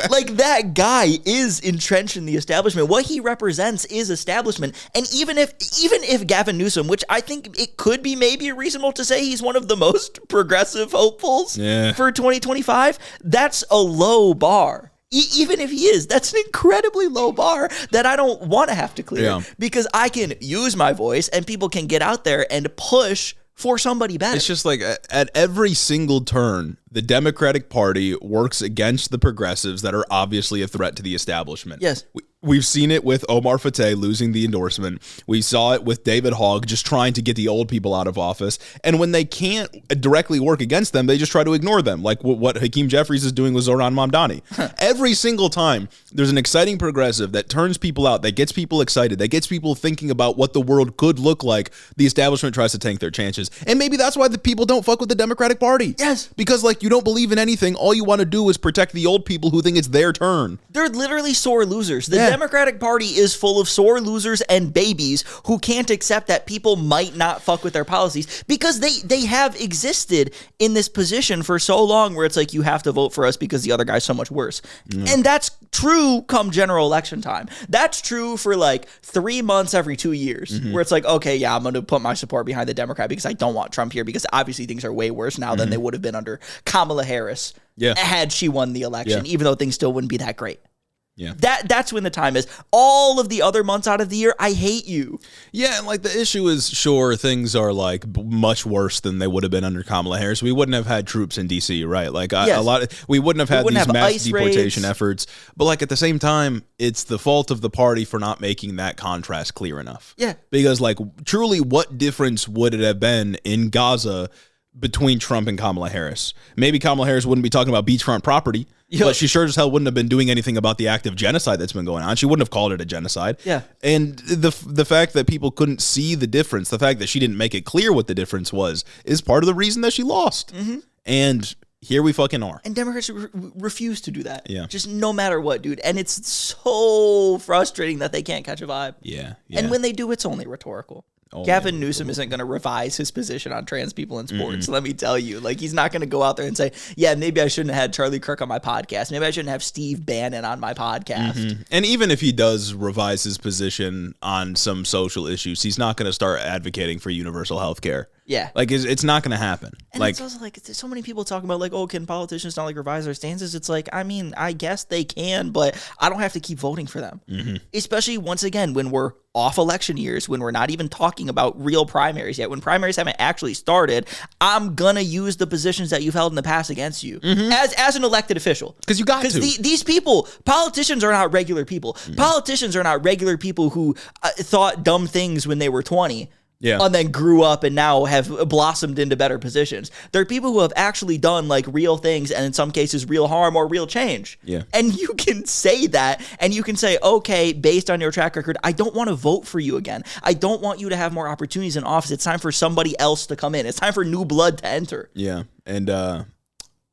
like that guy is entrenched in the establishment. What he represents is establishment. And even if Gavin Newsom, which I think it could be maybe reasonable to say he's one of the most progressive hopefuls for 2025, that's a low bar. Even if he is, that's an incredibly low bar that I don't want to have to clear because I can use my voice and people can get out there and push for somebody better. It's just like at every single turn, the Democratic Party works against the progressives that are obviously a threat to the establishment. Yes. We've seen it with Omar Fateh losing the endorsement. We saw it with David Hogg just trying to get the old people out of office. And when they can't directly work against them, they just try to ignore them, like what Hakeem Jeffries is doing with Zoran Mamdani. Every single time there's an exciting progressive that turns people out, that gets people excited, that gets people thinking about what the world could look like, the establishment tries to tank their chances. And maybe that's why the people don't fuck with the Democratic Party. Yes. Because like like you don't believe in anything. All you want to do is protect the old people who think it's their turn. They're literally sore losers. The Democratic Party is full of sore losers and babies who can't accept that people might not fuck with their policies because they have existed in this position for so long where it's like you have to vote for us because the other guy's so much worse. And that's true come general election time. That's true for like 3 months every 2 years where it's like, okay, yeah, I'm going to put my support behind the Democrat because I don't want Trump here because obviously things are way worse now than they would have been under Kamala Harris had she won the election, even though things still wouldn't be that great. Yeah. That's when the time is. All of the other months out of the year, I hate you. Yeah, and like the issue is, sure, things are like much worse than they would have been under Kamala Harris. We wouldn't have had troops in DC, right? Like we wouldn't have had these mass deportation efforts. But like at the same time, it's the fault of the party for not making that contrast clear enough. Yeah. Because like truly, what difference would it have been in Gaza between Trump and Kamala Harris? Maybe Kamala Harris wouldn't be talking about beachfront property, but she sure as hell wouldn't have been doing anything about the active genocide that's been going on. She wouldn't have called it a genocide. Yeah. And the fact that people couldn't see the difference, the fact that she didn't make it clear what the difference was, is part of the reason that she lost. And here we fucking are. And Democrats refuse to do that. Yeah. Just no matter what, dude. And it's so frustrating that they can't catch a vibe. Yeah. And when they do, it's only rhetorical. Gavin Newsom isn't going to revise his position on trans people in sports. Let me tell you, like, he's not going to go out there and say, yeah, maybe I shouldn't have had Charlie Kirk on my podcast. Maybe I shouldn't have Steve Bannon on my podcast. And even if he does revise his position on some social issues, he's not going to start advocating for universal health care. Yeah. Like, it's not going to happen. And like, it's also like, there's so many people talking about, like, oh, can politicians not, like, revise their stances? It's like, I mean, I guess they can, but I don't have to keep voting for them. Especially, once again, when we're off election years, when we're not even talking about real primaries yet, when primaries haven't actually started, I'm going to use the positions that you've held in the past against you as an elected official. Because you got to. Because these people, politicians are not regular people. Politicians are not regular people who thought dumb things when they were 20. Yeah. And then grew up and now have blossomed into better positions. There are people who have actually done like real things and in some cases real harm or real change. Yeah. And you can say that and you can say, okay, based on your track record, I don't want to vote for you again. I don't want you to have more opportunities in office. It's time for somebody else to come in. It's time for new blood to enter. Yeah. And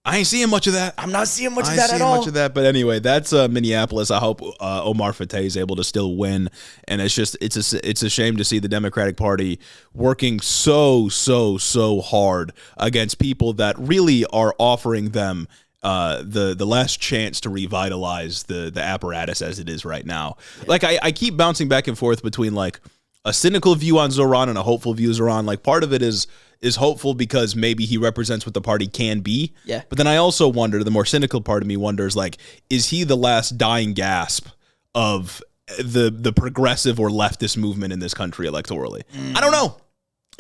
I ain't seeing much of that. I'm not seeing much of that at all. Much of that, but anyway, that's Minneapolis. I hope Omar Fateh is able to still win. And it's just it's a shame to see the Democratic Party working so hard against people that really are offering them the last chance to revitalize the apparatus as it is right now. Yeah. Like I keep bouncing back and forth between like a cynical view on Zoran and a hopeful view of Zoran. Like part of it is hopeful because maybe he represents what the party can be. Yeah. But then I also wonder, the more cynical part of me wonders, like, is he the last dying gasp of the progressive or leftist movement in this country electorally? I don't know.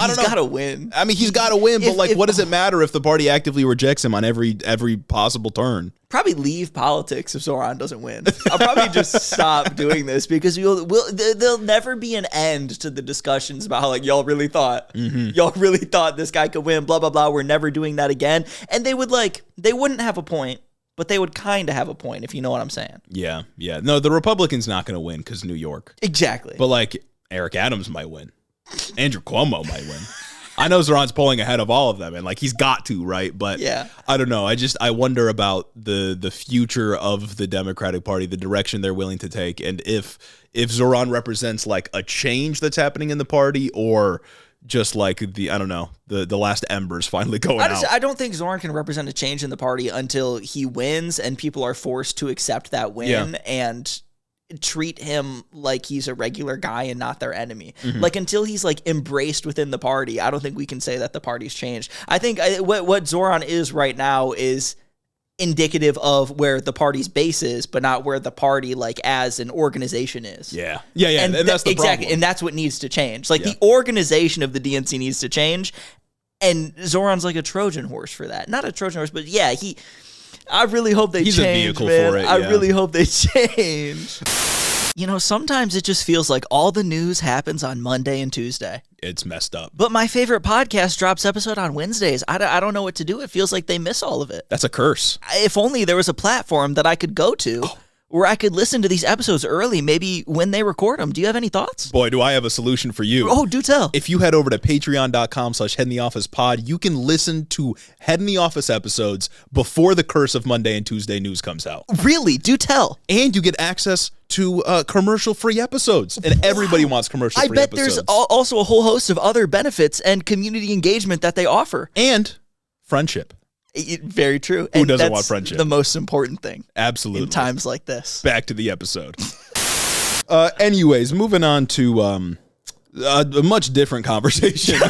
He's got to win. I mean, he's got to win, but like, what does it matter if the party actively rejects him on every possible turn? Probably leave politics if Zoran doesn't win. I'll probably just stop doing this because there'll never be an end to the discussions about how like y'all really thought this guy could win, blah blah blah. We're never doing that again. And they wouldn't have a point, but they would kind of have a point if you know what I'm saying. Yeah. No, the Republicans not going to win because New York. Exactly. But like Eric Adams might win. Andrew Cuomo might win. I know Zoran's polling ahead of all of them, and like he's got to, right? But yeah. I don't know. I wonder about the future of the Democratic Party, the direction they're willing to take, and if Zoran represents like a change that's happening in the party, or just like the last embers finally going out. I don't think Zoran can represent a change in the party until he wins and people are forced to accept that win and treat him like he's a regular guy and not their enemy. Like until he's like embraced within the party, I don't think we can say that the party's changed. I think what Zoran is right now is indicative of where the party's base is, but not where the party like as an organization is. Yeah. And that's the exactly, problem. and that's what needs to change. Like the organization of the DNC needs to change, and Zoran's like a Trojan horse for that. Not a Trojan horse, but yeah, I really hope they change. He's a vehicle man. for it. I really hope they change. You know, sometimes it just feels like all the news happens on Monday and Tuesday. It's messed up. But my favorite podcast drops episode on Wednesdays. I don't know what to do. It feels like they miss all of it. That's a curse. If only there was a platform that I could go to where I could listen to these episodes early, maybe when they record them. Do you have any thoughts? Boy, do I have a solution for you. Oh, do tell. If you head over to patreon.com/headintheofficepod, you can listen to Head in the Office episodes before the Curse of Monday and Tuesday news comes out. Really? Do tell. And you get access to commercial-free episodes. And everybody wants commercial-free episodes. I bet there's also a whole host of other benefits and community engagement that they offer. And friendship. Very true. Who doesn't want friendship? The most important thing. Absolutely. In times like this. Back to the episode. Anyways, moving on to a much different conversation.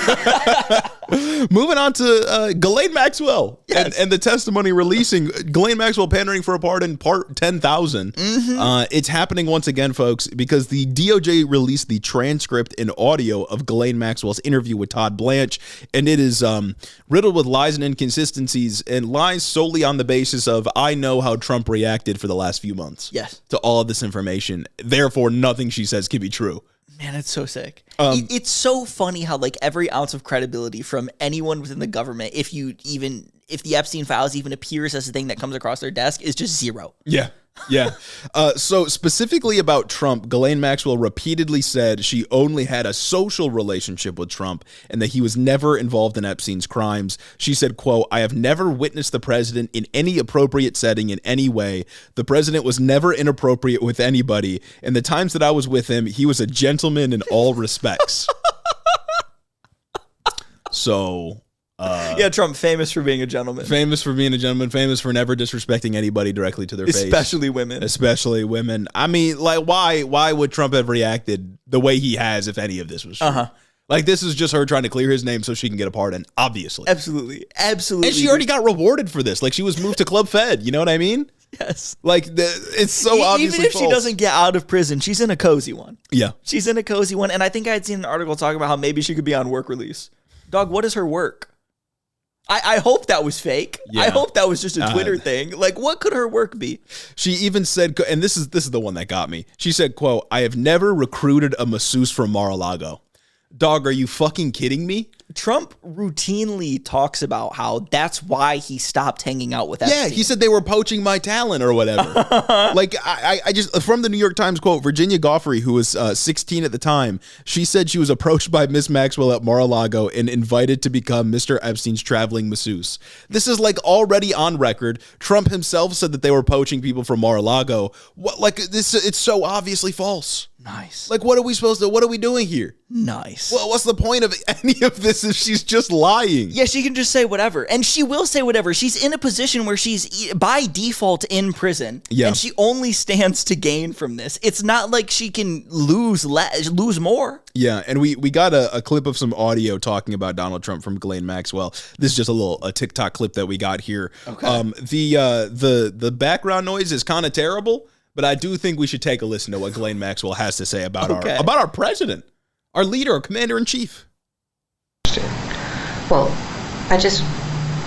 Moving on to Ghislaine Maxwell and the testimony releasing. Ghislaine Maxwell pandering for a pardon, part 10,000. It's happening once again, folks, because the DOJ released the transcript and audio of Ghislaine Maxwell's interview with Todd Blanche, and it is riddled with lies and inconsistencies, and lies solely on the basis of, I know how Trump reacted for the last few months to all of this information. Therefore, nothing she says can be true. Man, it's so sick. It's so funny how like every ounce of credibility from anyone within the government, if the Epstein files even appears as a thing that comes across their desk, is just zero. Yeah. So specifically about Trump, Ghislaine Maxwell repeatedly said she only had a social relationship with Trump and that he was never involved in Epstein's crimes. She said, quote, I have never witnessed the president in any appropriate setting in any way. The president was never inappropriate with anybody. And the times that I was with him, he was a gentleman in all respects. So... Trump, famous for being a gentleman. Famous for being a gentleman, famous for never disrespecting anybody directly to their face. Especially women. I mean, like, why would Trump have reacted the way he has if any of this was true? Like, this is just her trying to clear his name so she can get a pardon, obviously. Absolutely. And she already got rewarded for this. Like, she was moved to Club Fed, you know what I mean? Yes. Like, it's so obviously Even if false. she doesn't get out of prison, she's in a cozy one. Yeah. She's in a cozy one, and I think I had seen an article talking about how maybe she could be on work release. Dog, what is her work? I hope that was fake. Yeah. I hope that was just a Twitter thing. Like, what could her work be? She even said, and this is the one that got me. She said, quote, I have never recruited a masseuse from Mar-a-Lago. Dog, are you fucking kidding me? Trump routinely talks about how that's why he stopped hanging out with Epstein. Yeah, he said they were poaching my talent or whatever. Like, I just, from the New York Times quote, Virginia Goffrey, who was 16 at the time, she said she was approached by Miss Maxwell at Mar-a-Lago and invited to become Mr. Epstein's traveling masseuse. This is like already on record. Trump himself said that they were poaching people from Mar-a-Lago. What, like, this? It's so obviously false. Nice. Like, what are we doing here? Nice. Well, what's the point of any of this if she's just lying? Yeah, she can just say whatever. And she will say whatever. She's in a position where she's by default in prison. Yeah. And she only stands to gain from this. It's not like she can lose more. Yeah, and we got a clip of some audio talking about Donald Trump from Ghislaine Maxwell. This is just a TikTok clip that we got here. Okay. The background noise is kind of terrible, but I do think we should take a listen to what Ghislaine Maxwell has to say about our president, our leader, our commander-in-chief. Well, I just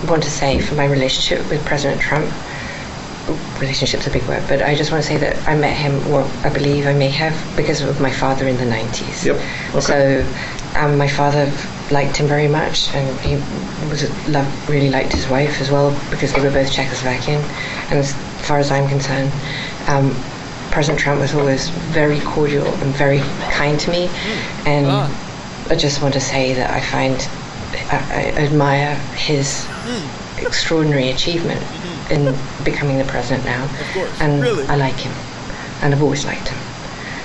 want to say for my relationship with President Trump, relationship's a big word, but I just want to say that I met him, or I believe I may have, because of my father in the 90s. Yep. Okay. So my father liked him very much, and he really liked his wife as well, because they were both Czechoslovakian. And as far as I'm concerned, President Trump was always very cordial and very kind to me. And I just want to say that I admire his extraordinary achievement in becoming the president now. Of course. And really? I like him, and I've always liked him.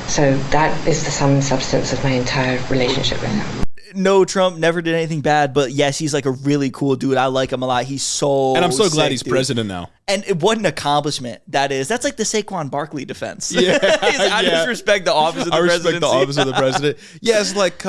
So that is the sum and substance of my entire relationship with him. No, Trump never did anything bad, but yes, he's like a really cool dude. I like him a lot. He's so And I'm so glad sick, he's dude. President now. And what an accomplishment that is. That's like the Saquon Barkley defense. Yeah. I just respect the office of the presidency. I respect the office of the president. Yeah, it's like...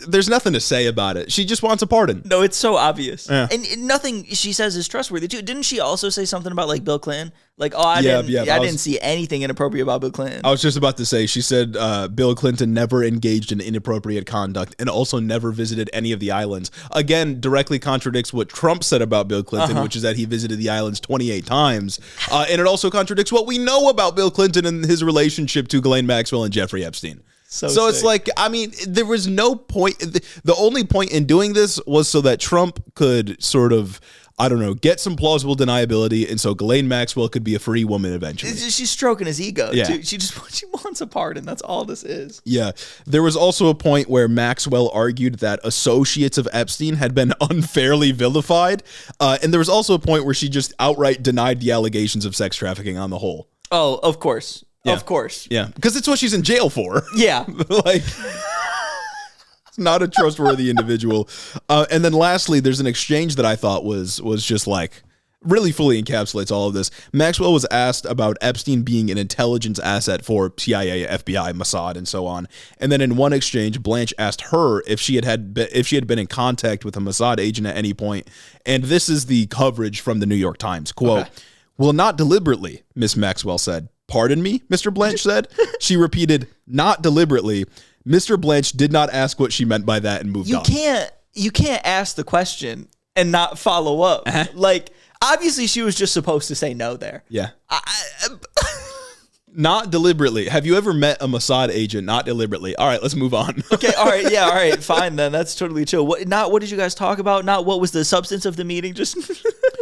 there's nothing to say about it. She just wants a pardon. No, it's so obvious. Yeah. And nothing she says is trustworthy too. Didn't she also say something about like Bill Clinton? Like, I didn't see anything inappropriate about Bill Clinton. I was just about to say, she said Bill Clinton never engaged in inappropriate conduct and also never visited any of the islands. Again, directly contradicts what Trump said about Bill Clinton, which is that he visited the islands 28 times. And it also contradicts what we know about Bill Clinton and his relationship to Ghislaine Maxwell and Jeffrey Epstein. So it's like, I mean, there was no point. The only point in doing this was so that Trump could sort of, I don't know, get some plausible deniability, and so Ghislaine Maxwell could be a free woman eventually. She's stroking his ego. Yeah. Too. She wants a pardon. That's all this is. Yeah. There was also a point where Maxwell argued that associates of Epstein had been unfairly vilified. And there was also a point where she just outright denied the allegations of sex trafficking on the whole. Oh, of course. Yeah. Of course. Yeah. Because it's what she's in jail for. Yeah. Like... not a trustworthy individual. And then lastly, there's an exchange that I thought was just like really fully encapsulates all of this. Maxwell was asked about Epstein being an intelligence asset for CIA, FBI, Mossad, and so on. And then in one exchange, Blanche asked her if she had been in contact with a Mossad agent at any point. And this is the coverage from the New York Times. Quote, okay. Well, not deliberately, Miss Maxwell said. Pardon me, Mr. Blanche said. She repeated, not deliberately. Mr. Blanche did not ask what she meant by that and moved on. You can't ask the question and not follow up. Uh-huh. Like, obviously she was just supposed to say no there. Yeah. Not deliberately. Have you ever met a Mossad agent? Not deliberately. All right, let's move on. Okay, all right, yeah, all right, fine then. That's totally chill. What did you guys talk about? Not what was the substance of the meeting? Just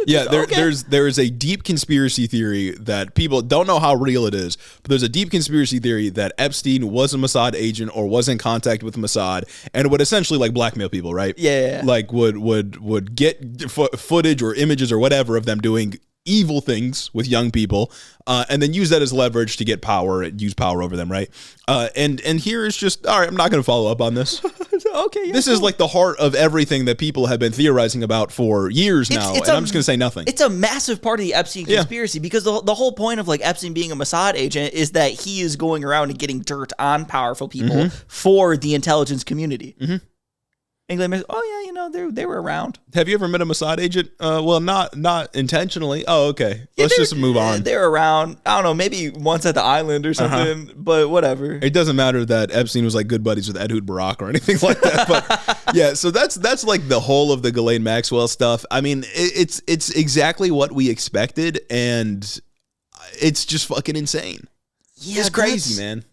yeah, there is a deep conspiracy theory that people don't know how real it is, but there's a deep conspiracy theory that Epstein was a Mossad agent or was in contact with Mossad and would essentially like blackmail people, right? Yeah. Like would get footage or images or whatever of them doing evil things with young people, and then use that as leverage to get power and use power over them, right? And here is just, all right, I'm not going to follow up on this. Okay. Yeah, this is like the heart of everything that people have been theorizing about for years now, and I'm just going to say nothing. It's a massive part of the Epstein conspiracy because the whole point of like Epstein being a Mossad agent is that he is going around and getting dirt on powerful people for the intelligence community. Mm-hmm. England, oh yeah, they were around. Have you ever met a Mossad agent? Well, not intentionally. Oh, okay. Let's just move on. They're around. I don't know, maybe once at the island or something, but whatever. It doesn't matter that Epstein was like good buddies with Ehud Barak or anything like that. But yeah, so that's like the whole of the Ghislaine Maxwell stuff. I mean, it's exactly what we expected, and it's just fucking insane. Yeah, it's crazy, man.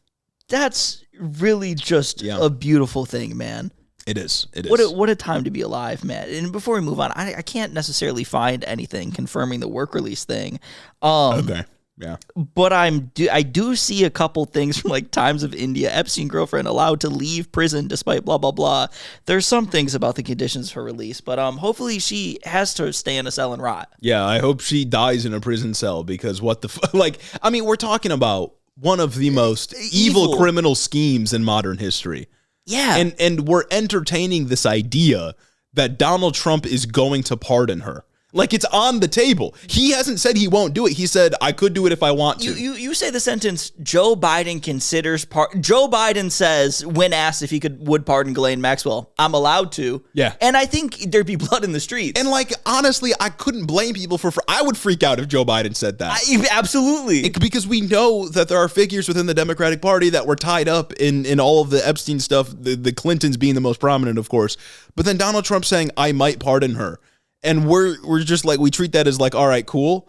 That's really just a beautiful thing, man. It is. What a time to be alive, man. And before we move on, I can't necessarily find anything confirming the work release thing. Okay. Yeah. But I do see a couple things from like Times of India. Epstein girlfriend allowed to leave prison despite blah, blah, blah. There's some things about the conditions for release, but hopefully she has to stay in a cell and rot. Yeah, I hope she dies in a prison cell because what the like, I mean, we're talking about one of the most evil criminal schemes in modern history. Yeah. And we're entertaining this idea that Donald Trump is going to pardon her. Like, it's on the table. He hasn't said he won't do it. He said, I could do it if I want to. You say the sentence, Joe Biden considers Joe Biden says, when asked if he would pardon Ghislaine Maxwell, I'm allowed to. Yeah. And I think there'd be blood in the streets. And like, honestly, I couldn't blame people for I would freak out if Joe Biden said that. Absolutely. Because we know that there are figures within the Democratic Party that were tied up in all of the Epstein stuff, the Clintons being the most prominent, of course. But then Donald Trump saying, I might pardon her. And we're just like, we treat that as like, all right, cool.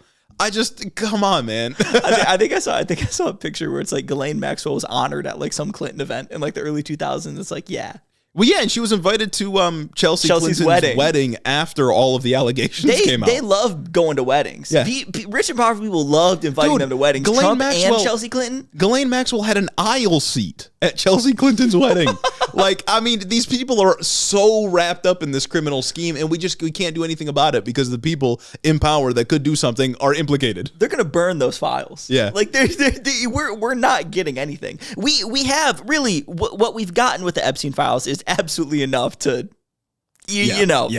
Come on, man. I think I saw a picture where it's like Ghislaine Maxwell was honored at like some Clinton event in like the early 2000s. It's like, yeah. Well, yeah, and she was invited to Chelsea's Clinton's wedding after all of the allegations came out. They love going to weddings. Yeah. Rich and powerful people loved inviting them to weddings. Trump and Chelsea Clinton. Ghislaine Maxwell had an aisle seat at Chelsea Clinton's wedding. Like, I mean, these people are so wrapped up in this criminal scheme, and we can't do anything about it because the people in power that could do something are implicated. They're gonna burn those files. Yeah, like we're not getting anything. We have really what we've gotten with the Epstein files is absolutely enough to. You know,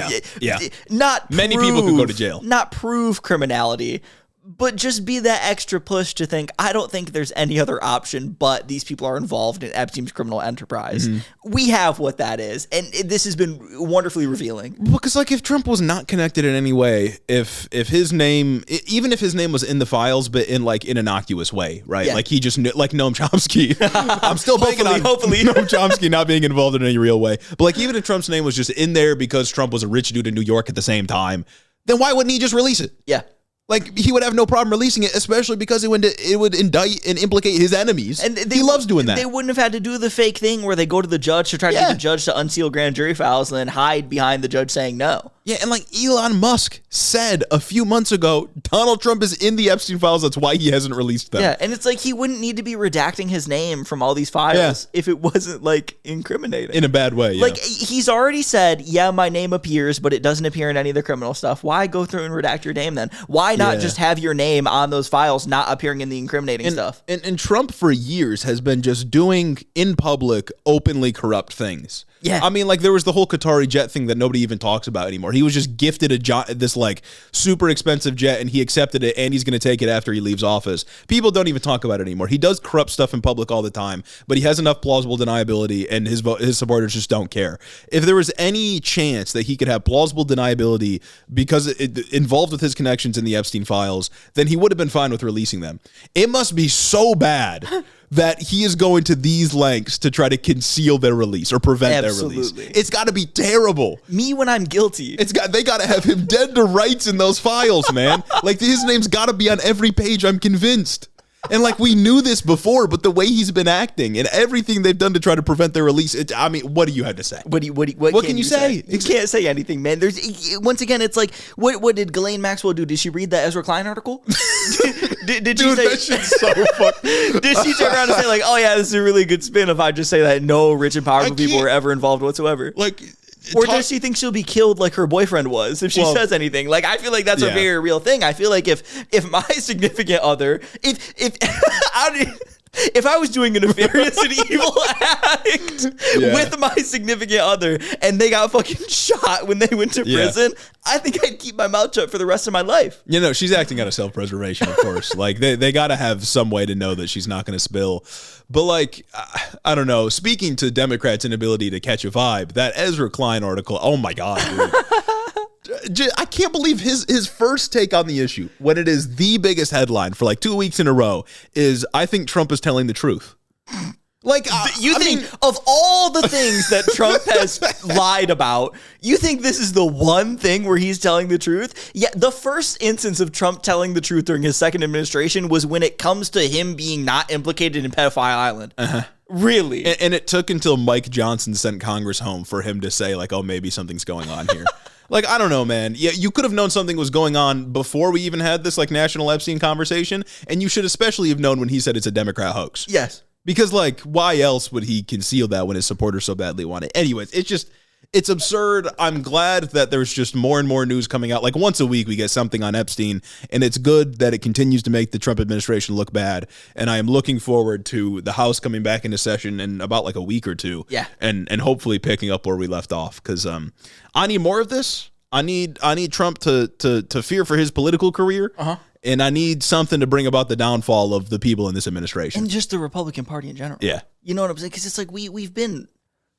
not many people could go to jail. Not prove criminality, but just be that extra push to think, I don't think there's any other option but these people are involved in Epstein's criminal enterprise. Mm-hmm. We have what that is, and this has been wonderfully revealing. Because, like, if Trump was not connected in any way, if his name, even if his name was in the files, but in, like, an innocuous way, right? Yeah. Like, he just knew, like Noam Chomsky. I'm still banking on Noam Chomsky not being involved in any real way. But, like, even if Trump's name was just in there because Trump was a rich dude in New York at the same time, then why wouldn't he just release it? Yeah. Like, he would have no problem releasing it, especially because it would indict and implicate his enemies. And he loves doing that. They wouldn't have had to do the fake thing where they go to the judge to try to get the judge to unseal grand jury files and then hide behind the judge saying no. Yeah, and like Elon Musk said a few months ago, Donald Trump is in the Epstein files. That's why he hasn't released them. Yeah, and it's like he wouldn't need to be redacting his name from all these files if it wasn't like incriminating. In a bad way, Like, he's already said, yeah, my name appears, but it doesn't appear in any of the criminal stuff. Why go through and redact your name then? Why not just have your name on those files not appearing in the incriminating stuff? And Trump for years has been just doing in public openly corrupt things. Yeah. I mean, like, there was the whole Qatari jet thing that nobody even talks about anymore. He was just gifted this like super expensive jet, and he accepted it, and he's going to take it after he leaves office. People don't even talk about it anymore. He does corrupt stuff in public all the time, but he has enough plausible deniability, and his supporters just don't care. If there was any chance that he could have plausible deniability because it involved with his connections in the Epstein files, then he would have been fine with releasing them. It must be so bad that he is going to these lengths to try to conceal their release or prevent their release. It's got to be terrible. Me when I'm guilty. They got to have him dead to rights in those files, man. Like, his name's got to be on every page, I'm convinced. And like, we knew this before, but the way he's been acting and everything they've done to try to prevent their release, I mean, what do you have to say? What can you say? You can't say anything, man. Once again, it's like, what did Ghislaine Maxwell do? Did she read that Ezra Klein article? Did she say, that shit's so fucked. Did she turn around and say like, oh yeah, this is a really good spin if I just say that no rich and powerful people were ever involved whatsoever? Like, or does she think she'll be killed like her boyfriend was if she says anything? Like, I feel like that's a very real thing. I feel like if my significant other, if I was doing a nefarious and evil act with my significant other and they got fucking shot when they went to prison, I think I'd keep my mouth shut for the rest of my life. You know, she's acting out of self-preservation, of course. Like, they got to have some way to know that she's not going to spill. But, like, I don't know. Speaking to Democrats' inability to catch a vibe, that Ezra Klein article, oh, my God, dude. I can't believe his first take on the issue, when it is the biggest headline for like 2 weeks in a row, is I think Trump is telling the truth. Like, you think of all the things that Trump has lied about, you think this is the one thing where he's telling the truth? Yeah, the first instance of Trump telling the truth during his second administration was when it comes to him being not implicated in Pedophile Island. Really? And it took until Mike Johnson sent Congress home for him to say, like, oh, maybe something's going on here. Like, I don't know, man. Yeah, you could have known something was going on before we even had this, like, national Epstein conversation, and you should especially have known when he said it's a Democrat hoax. Yes. Because, like, why else would he conceal that when his supporters so badly want it? Anyways, it's absurd. I'm glad that there's just more and more news coming out. Like, once a week we get something on Epstein, and it's good that it continues to make the Trump administration look bad. And I am looking forward to the House coming back into session in about like a week or two. Yeah. And hopefully picking up where we left off. Because I need more of this. I need Trump to fear for his political career. And I need something to bring about the downfall of the people in this administration. And just the Republican Party in general. Yeah. You know what I'm saying? Because it's like we've been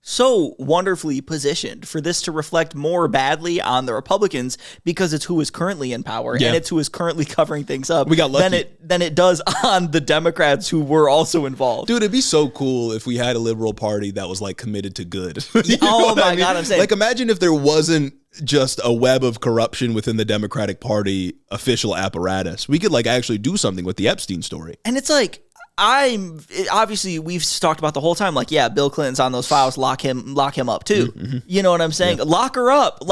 so wonderfully positioned for this to reflect more badly on the Republicans because it's who is currently in power and it's who is currently covering things up. We got lucky. Than it does on the Democrats who were also involved. Dude, it'd be so cool if we had a liberal party that was like committed to good. Oh my God, I'm saying. Like, imagine if there wasn't just a web of corruption within the Democratic Party official apparatus. We could like actually do something with the Epstein story. And it's like, obviously we've talked about the whole time, like, yeah, Bill Clinton's on those files, lock him up too. Mm-hmm. You know what I'm saying? Yeah. Lock her up.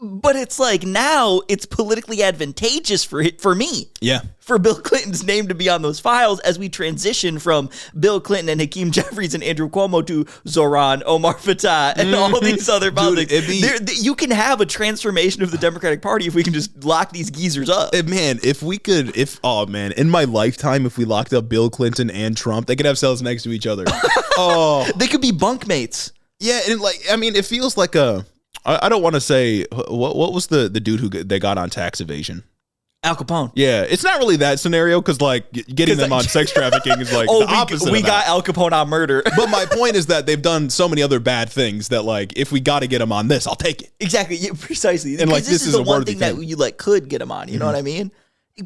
But it's like, now it's politically advantageous for me. Yeah. For Bill Clinton's name to be on those files as we transition from Bill Clinton and Hakeem Jeffries and Andrew Cuomo to Zoran, Omar Fateh, and all these other politics. You can have a transformation of the Democratic Party if we can just lock these geezers up. Man, in my lifetime, if we locked up Bill Clinton and Trump, they could have cells next to each other. They could be bunkmates. Yeah, and like, I mean, it feels like I don't want to say, what was the dude who they got on tax evasion? Al Capone. Yeah, it's not really that scenario because like getting them on sex trafficking is like the opposite. We got Al Capone on murder. But my point is that they've done so many other bad things that like if we got to get them on this, I'll take it. Exactly, yeah, precisely. And like this is the a one worthy thing that you like could get them on. You know what I mean?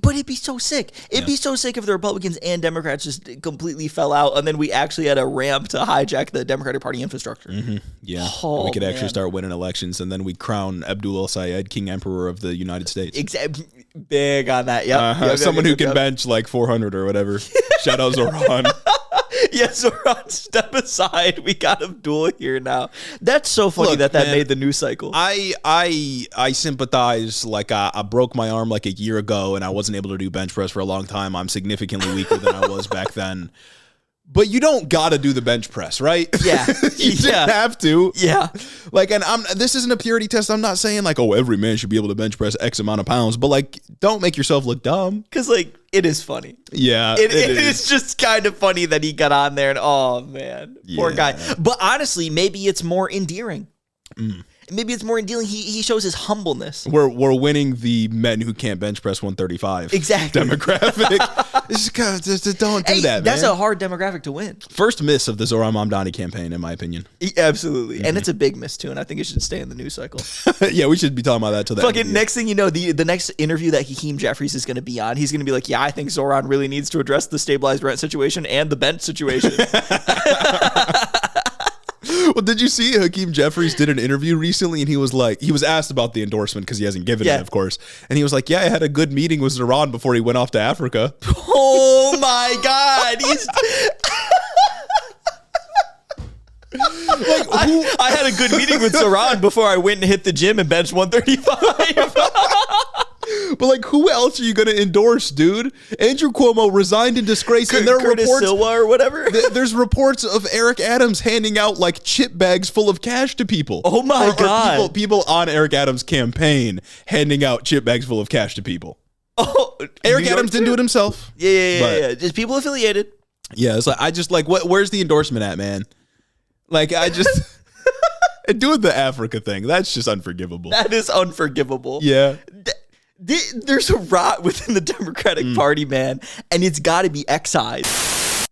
But it'd be so sick. It'd be so sick if the Republicans and Democrats just completely fell out, and then we actually had a ramp to hijack the Democratic Party infrastructure. Mm-hmm. Yeah, we could actually start winning elections, and then we crown Abdul El Sayed King Emperor of the United States. Exactly. Big on that. Yep. Someone who can bench like 400 or whatever. Shout out Zoran. Yeah, Zoran, step aside. We got Abdul here now. That's so funny. Look, that man, made the news cycle. I sympathize. Like I broke my arm like a year ago, and I wasn't able to do bench press for a long time. I'm significantly weaker than I was back then. But you don't gotta do the bench press, right? Yeah, you didn't have to. Yeah, like, and this isn't a purity test. I'm not saying like, oh, every man should be able to bench press X amount of pounds, but like, don't make yourself look dumb. Because like, it is funny. Yeah, it is just kind of funny that he got on there and oh man, poor guy. But honestly, maybe it's more endearing. Maybe it's more endearing. He shows his humbleness. We're winning the men who can't bench press 135. Exactly. Demographic. Just don't do that, man. That's a hard demographic to win. First miss of the Zoran Mamdani campaign, in my opinion. Absolutely. And it's a big miss, too, and I think it should stay in the news cycle. Yeah, we should be talking about that till the fucking next thing you know, the next interview that Hakeem Jeffries is going to be on, he's going to be like, yeah, I think Zoran really needs to address the stabilized rent situation and the bench situation. Well, did you see Hakeem Jeffries did an interview recently, and he was asked about the endorsement because he hasn't given it, of course. And he was like, yeah, I had a good meeting with Zoran before he went off to Africa. Oh my God. I had a good meeting with Zoran before I went and hit the gym and benched 135. But like, who else are you going to endorse, dude? Andrew Cuomo resigned in disgrace, and there are Curtis reports, Silva or whatever. There's reports of Eric Adams handing out like chip bags full of cash to people. Oh my God! Or people on Eric Adams' campaign handing out chip bags full of cash to people. Oh, Eric Adams didn't do it himself. Yeah. Just people affiliated. Yeah, it's like I just like where's the endorsement at, man? Like I just doing the Africa thing. That's just unforgivable. That is unforgivable. Yeah. There's a rot within the Democratic Party, man, and it's got to be excised.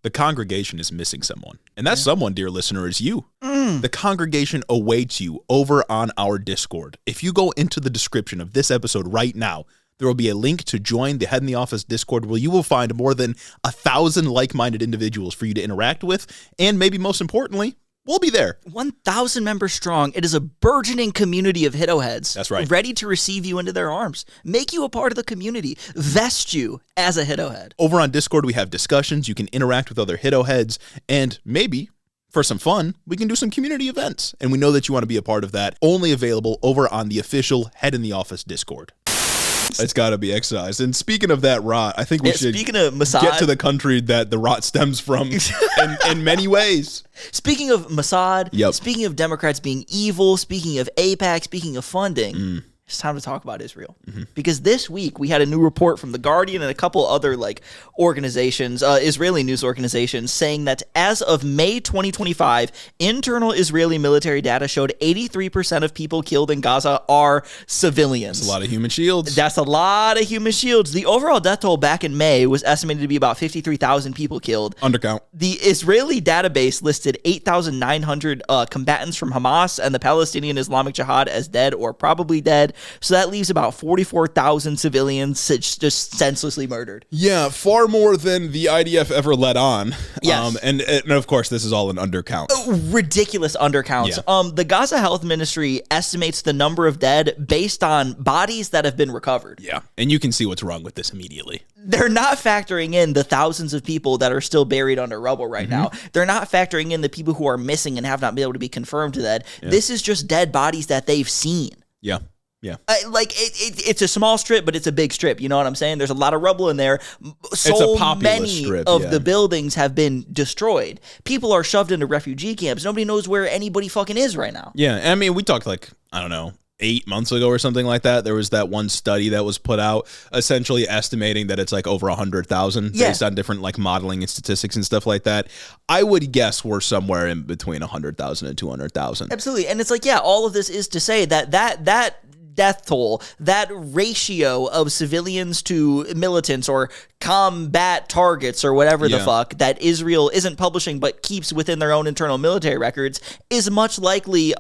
The congregation is missing someone, and that someone, dear listener, is you. The congregation awaits you over on our Discord. If you go into the description of this episode right now, there will be a link to join the Head in the Office Discord where you will find more than 1,000 like-minded individuals for you to interact with, and maybe most importantly, we'll be there. 1,000 members strong. It is a burgeoning community of Hiddo heads. That's right. Ready to receive you into their arms. Make you a part of the community. Vest you as a Hiddo head. Over on Discord, we have discussions. You can interact with other Hiddo heads. And maybe, for some fun, we can do some community events. And we know that you want to be a part of that. Only available over on the official Head in the Office Discord. It's got to be excised. And speaking of that rot, I think we should get to the country that the rot stems from in many ways. Speaking of Mossad, speaking of Democrats being evil, speaking of AIPAC, speaking of funding, it's time to talk about Israel. Because this week we had a new report from The Guardian and a couple other organizations, Israeli news organizations, saying that as of May 2025, internal Israeli military data showed 83% of people killed in Gaza are civilians. That's a lot of human shields. That's a lot of human shields. The overall death toll back in May was estimated to be about 53,000 people killed. Undercount. The Israeli database listed 8,900 combatants from Hamas and the Palestinian Islamic Jihad as dead or probably dead. So that leaves about 44,000 civilians just senselessly murdered. Yeah, far more than the IDF ever let on. Yes. And of course, this is all an undercount. Ridiculous undercounts. Yeah. The Gaza Health Ministry estimates the number of dead based on bodies that have been recovered. Yeah, and you can see what's wrong with this immediately. They're not factoring in the thousands of people that are still buried under rubble right now. They're not factoring in the people who are missing and have not been able to be confirmed dead. Yeah. This is just dead bodies that they've seen. Yeah. Yeah. It's a small strip, but it's a big strip. You know what I'm saying? There's a lot of rubble in there. So many strip, of the buildings have been destroyed. People are shoved into refugee camps. Nobody knows where anybody fucking is right now. Yeah. And I mean, we talked 8 months ago or something like that. There was that one study that was put out essentially estimating that it's over 100,000 based on different modeling and statistics and stuff like that. I would guess we're somewhere in between 100,000 and 200,000. Absolutely. And it's all of this is to say that death toll, that ratio of civilians to militants or combat targets or whatever the fuck that Israel isn't publishing but keeps within their own internal military records is much likely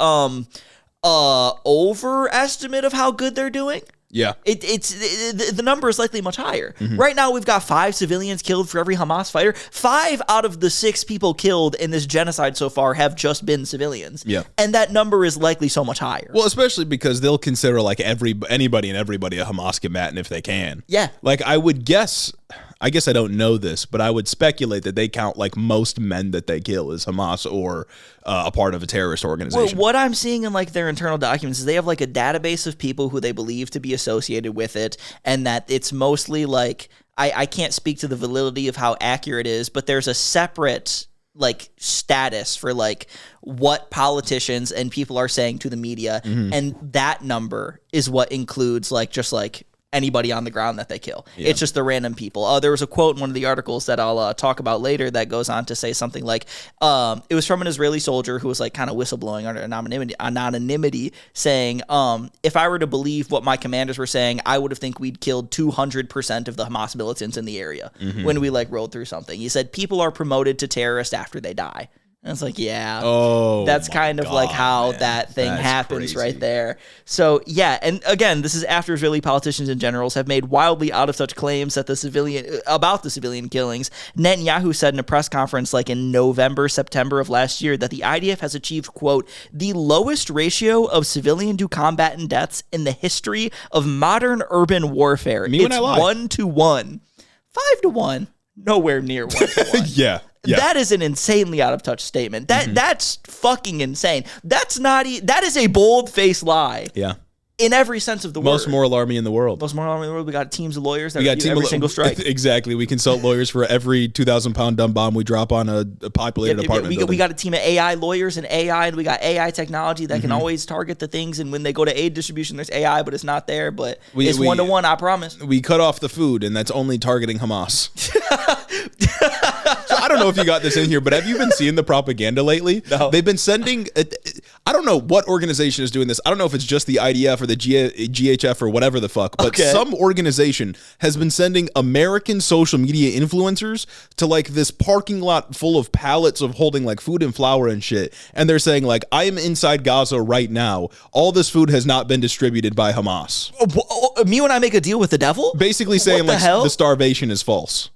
overestimate of how good they're doing. Yeah. The number is likely much higher. Right now, we've got 5 civilians killed for every Hamas fighter. 5 out of the 6 people killed in this genocide so far have just been civilians. Yeah. And that number is likely so much higher. Well, especially because they'll consider like anybody and everybody a Hamas combatant if they can. Yeah. Like I guess I don't know this, but I would speculate that they count like most men that they kill as Hamas or a part of a terrorist organization. Well, what I'm seeing in like their internal documents is they have like a database of people who they believe to be associated with it, and that it's mostly like I can't speak to the validity of how accurate it is, but there's a separate like status for like what politicians and people are saying to the media, and that number is what includes like just like anybody on the ground that they kill. Yeah. It's just the random people. There was a quote in one of the articles that I'll talk about later that goes on to say something like, it was from an Israeli soldier who was like kind of whistleblowing under anonymity saying, if I were to believe what my commanders were saying, I would have think we'd killed 200% of the Hamas militants in the area when we like rolled through something. He said, people are promoted to terrorists after they die. And it's like, yeah, that's kind of like how that thing happens right there. So, yeah. And again, this is after Israeli politicians and generals have made wildly out of touch claims that about the civilian killings. Netanyahu said in a press conference like in September of last year that the IDF has achieved, quote, the lowest ratio of civilian to combatant deaths in the history of modern urban warfare. It's 1-to-1. 5-to-1. Nowhere near 1-to-1. Yeah. That is an insanely out of touch statement. That's fucking insane. That is a bold-faced lie. Yeah. In every sense of the word. Most moral army in the world. Most moral army in the world. We got teams of lawyers that review every single strike. Exactly. We consult lawyers for every 2,000-pound dumb bomb we drop on a populated apartment building. We got a team of AI lawyers and AI, and we got AI technology that can always target the things. And when they go to aid distribution, there's AI, but it's not there. But it's 1-to-1, I promise. We cut off the food, and that's only targeting Hamas. So I don't know if you got this in here, but have you been seeing the propaganda lately? No. They've been sending, I don't know what organization is doing this. I don't know if it's just the IDF or the GHF or whatever the fuck, but some organization has been sending American social media influencers to like this parking lot full of pallets of holding like food and flour and shit. And they're saying like, I am inside Gaza right now. All this food has not been distributed by Hamas. Me when I make a deal with the devil? Basically saying like the starvation is false.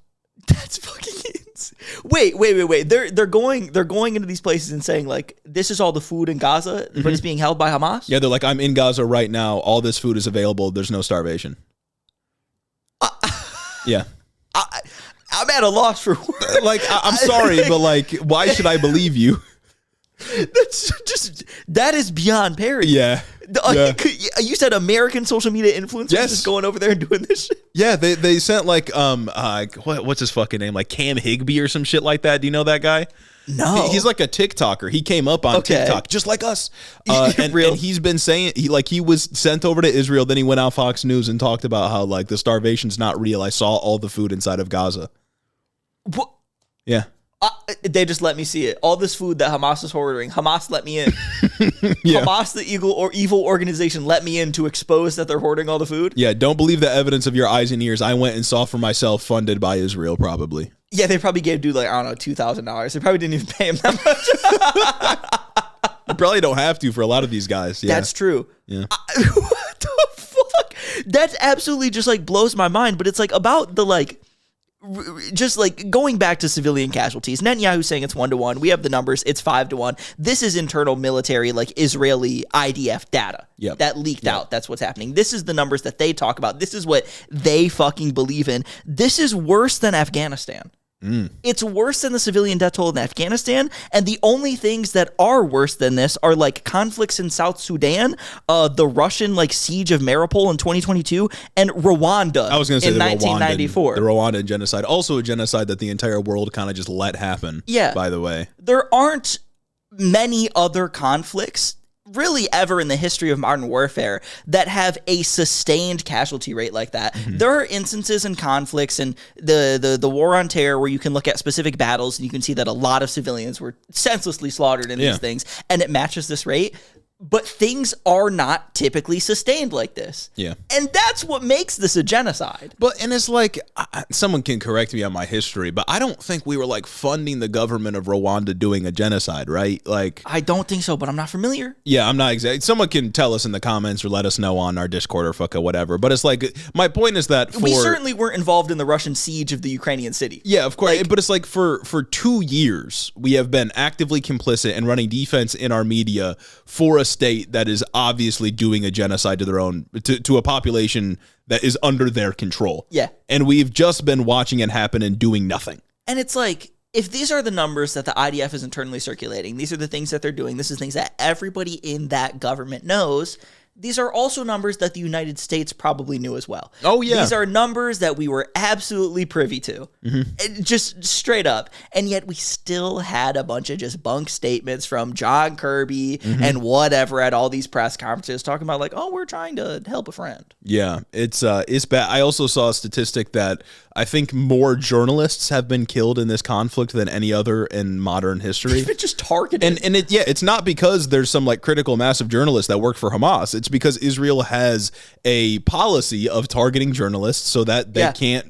That's fucking insane. Wait. They're going into these places and saying like, this is all the food in Gaza, but it's being held by Hamas? Yeah, they're like, I'm in Gaza right now. All this food is available. There's no starvation. Yeah. I'm at a loss for words. Like, I'm sorry, but like, why should I believe you? That is beyond parody. Yeah. You said American social media influencers just going over there and doing this shit? Yeah, they sent like what's his fucking name? Like Cam Higbee or some shit like that. Do you know that guy? No. He's like a TikToker. He came up on TikTok just like us. And he's been saying he was sent over to Israel, then he went out Fox News and talked about how like the starvation's not real. I saw all the food inside of Gaza. What? Yeah. They just let me see it. All this food that Hamas is ordering, Hamas let me in. Hamas, the evil organization, let me in to expose that they're hoarding all the food. Yeah, don't believe the evidence of your eyes and ears. I went and saw for myself, funded by Israel, probably. Yeah, they probably gave dude like, I don't know, $2,000. They probably didn't even pay him that much. You probably don't have to for a lot of these guys. Yeah. That's true. Yeah. What the fuck? That's absolutely just like blows my mind. But it's like about the like, just like going back to civilian casualties. Netanyahu saying it's 1-to-1. We have the numbers. It's 5-to-1. This is internal military, like Israeli IDF data that leaked out. That's what's happening. This is the numbers that they talk about. This is what they fucking believe in. This is worse than Afghanistan. It's worse than the civilian death toll in Afghanistan, and the only things that are worse than this are like conflicts in South Sudan, the Russian like siege of Mariupol in 2022, and Rwanda. I was going to say in 1994. The Rwandan genocide, also a genocide that the entire world kind of just let happen. Yeah. By the way, there aren't many other conflicts really ever in the history of modern warfare that have a sustained casualty rate like that. There are instances and conflicts and the war on terror where you can look at specific battles and you can see that a lot of civilians were senselessly slaughtered in these things, and it matches this rate. But things are not typically sustained like this. Yeah. And that's what makes this a genocide. And it's like, someone can correct me on my history, but I don't think we were like funding the government of Rwanda doing a genocide, right? Like, I don't think so, but I'm not familiar. Yeah, I'm not exactly. Someone can tell us in the comments or let us know on our Discord or fuck whatever. But it's like, my point is that we certainly weren't involved in the Russian siege of the Ukrainian city. Yeah, of course. But it's like for 2 years, we have been actively complicit and running defense in our media for a state that is obviously doing a genocide to their own, to a population that is under their control. Yeah. And we've just been watching it happen and doing nothing. And it's like, if these are the numbers that the IDF is internally circulating, these are the things that they're doing, this is things that everybody in that government knows, these are also numbers that the United States probably knew as well. Oh, yeah. These are numbers that we were absolutely privy to. Just straight up. And yet we still had a bunch of just bunk statements from John Kirby and whatever at all these press conferences talking about like, oh, we're trying to help a friend. Yeah, it's bad. I also saw a statistic that I think more journalists have been killed in this conflict than any other in modern history. Even just targeted. And it's not because there's some like critical mass of journalists that work for Hamas. It's because Israel has a policy of targeting journalists so that they can't,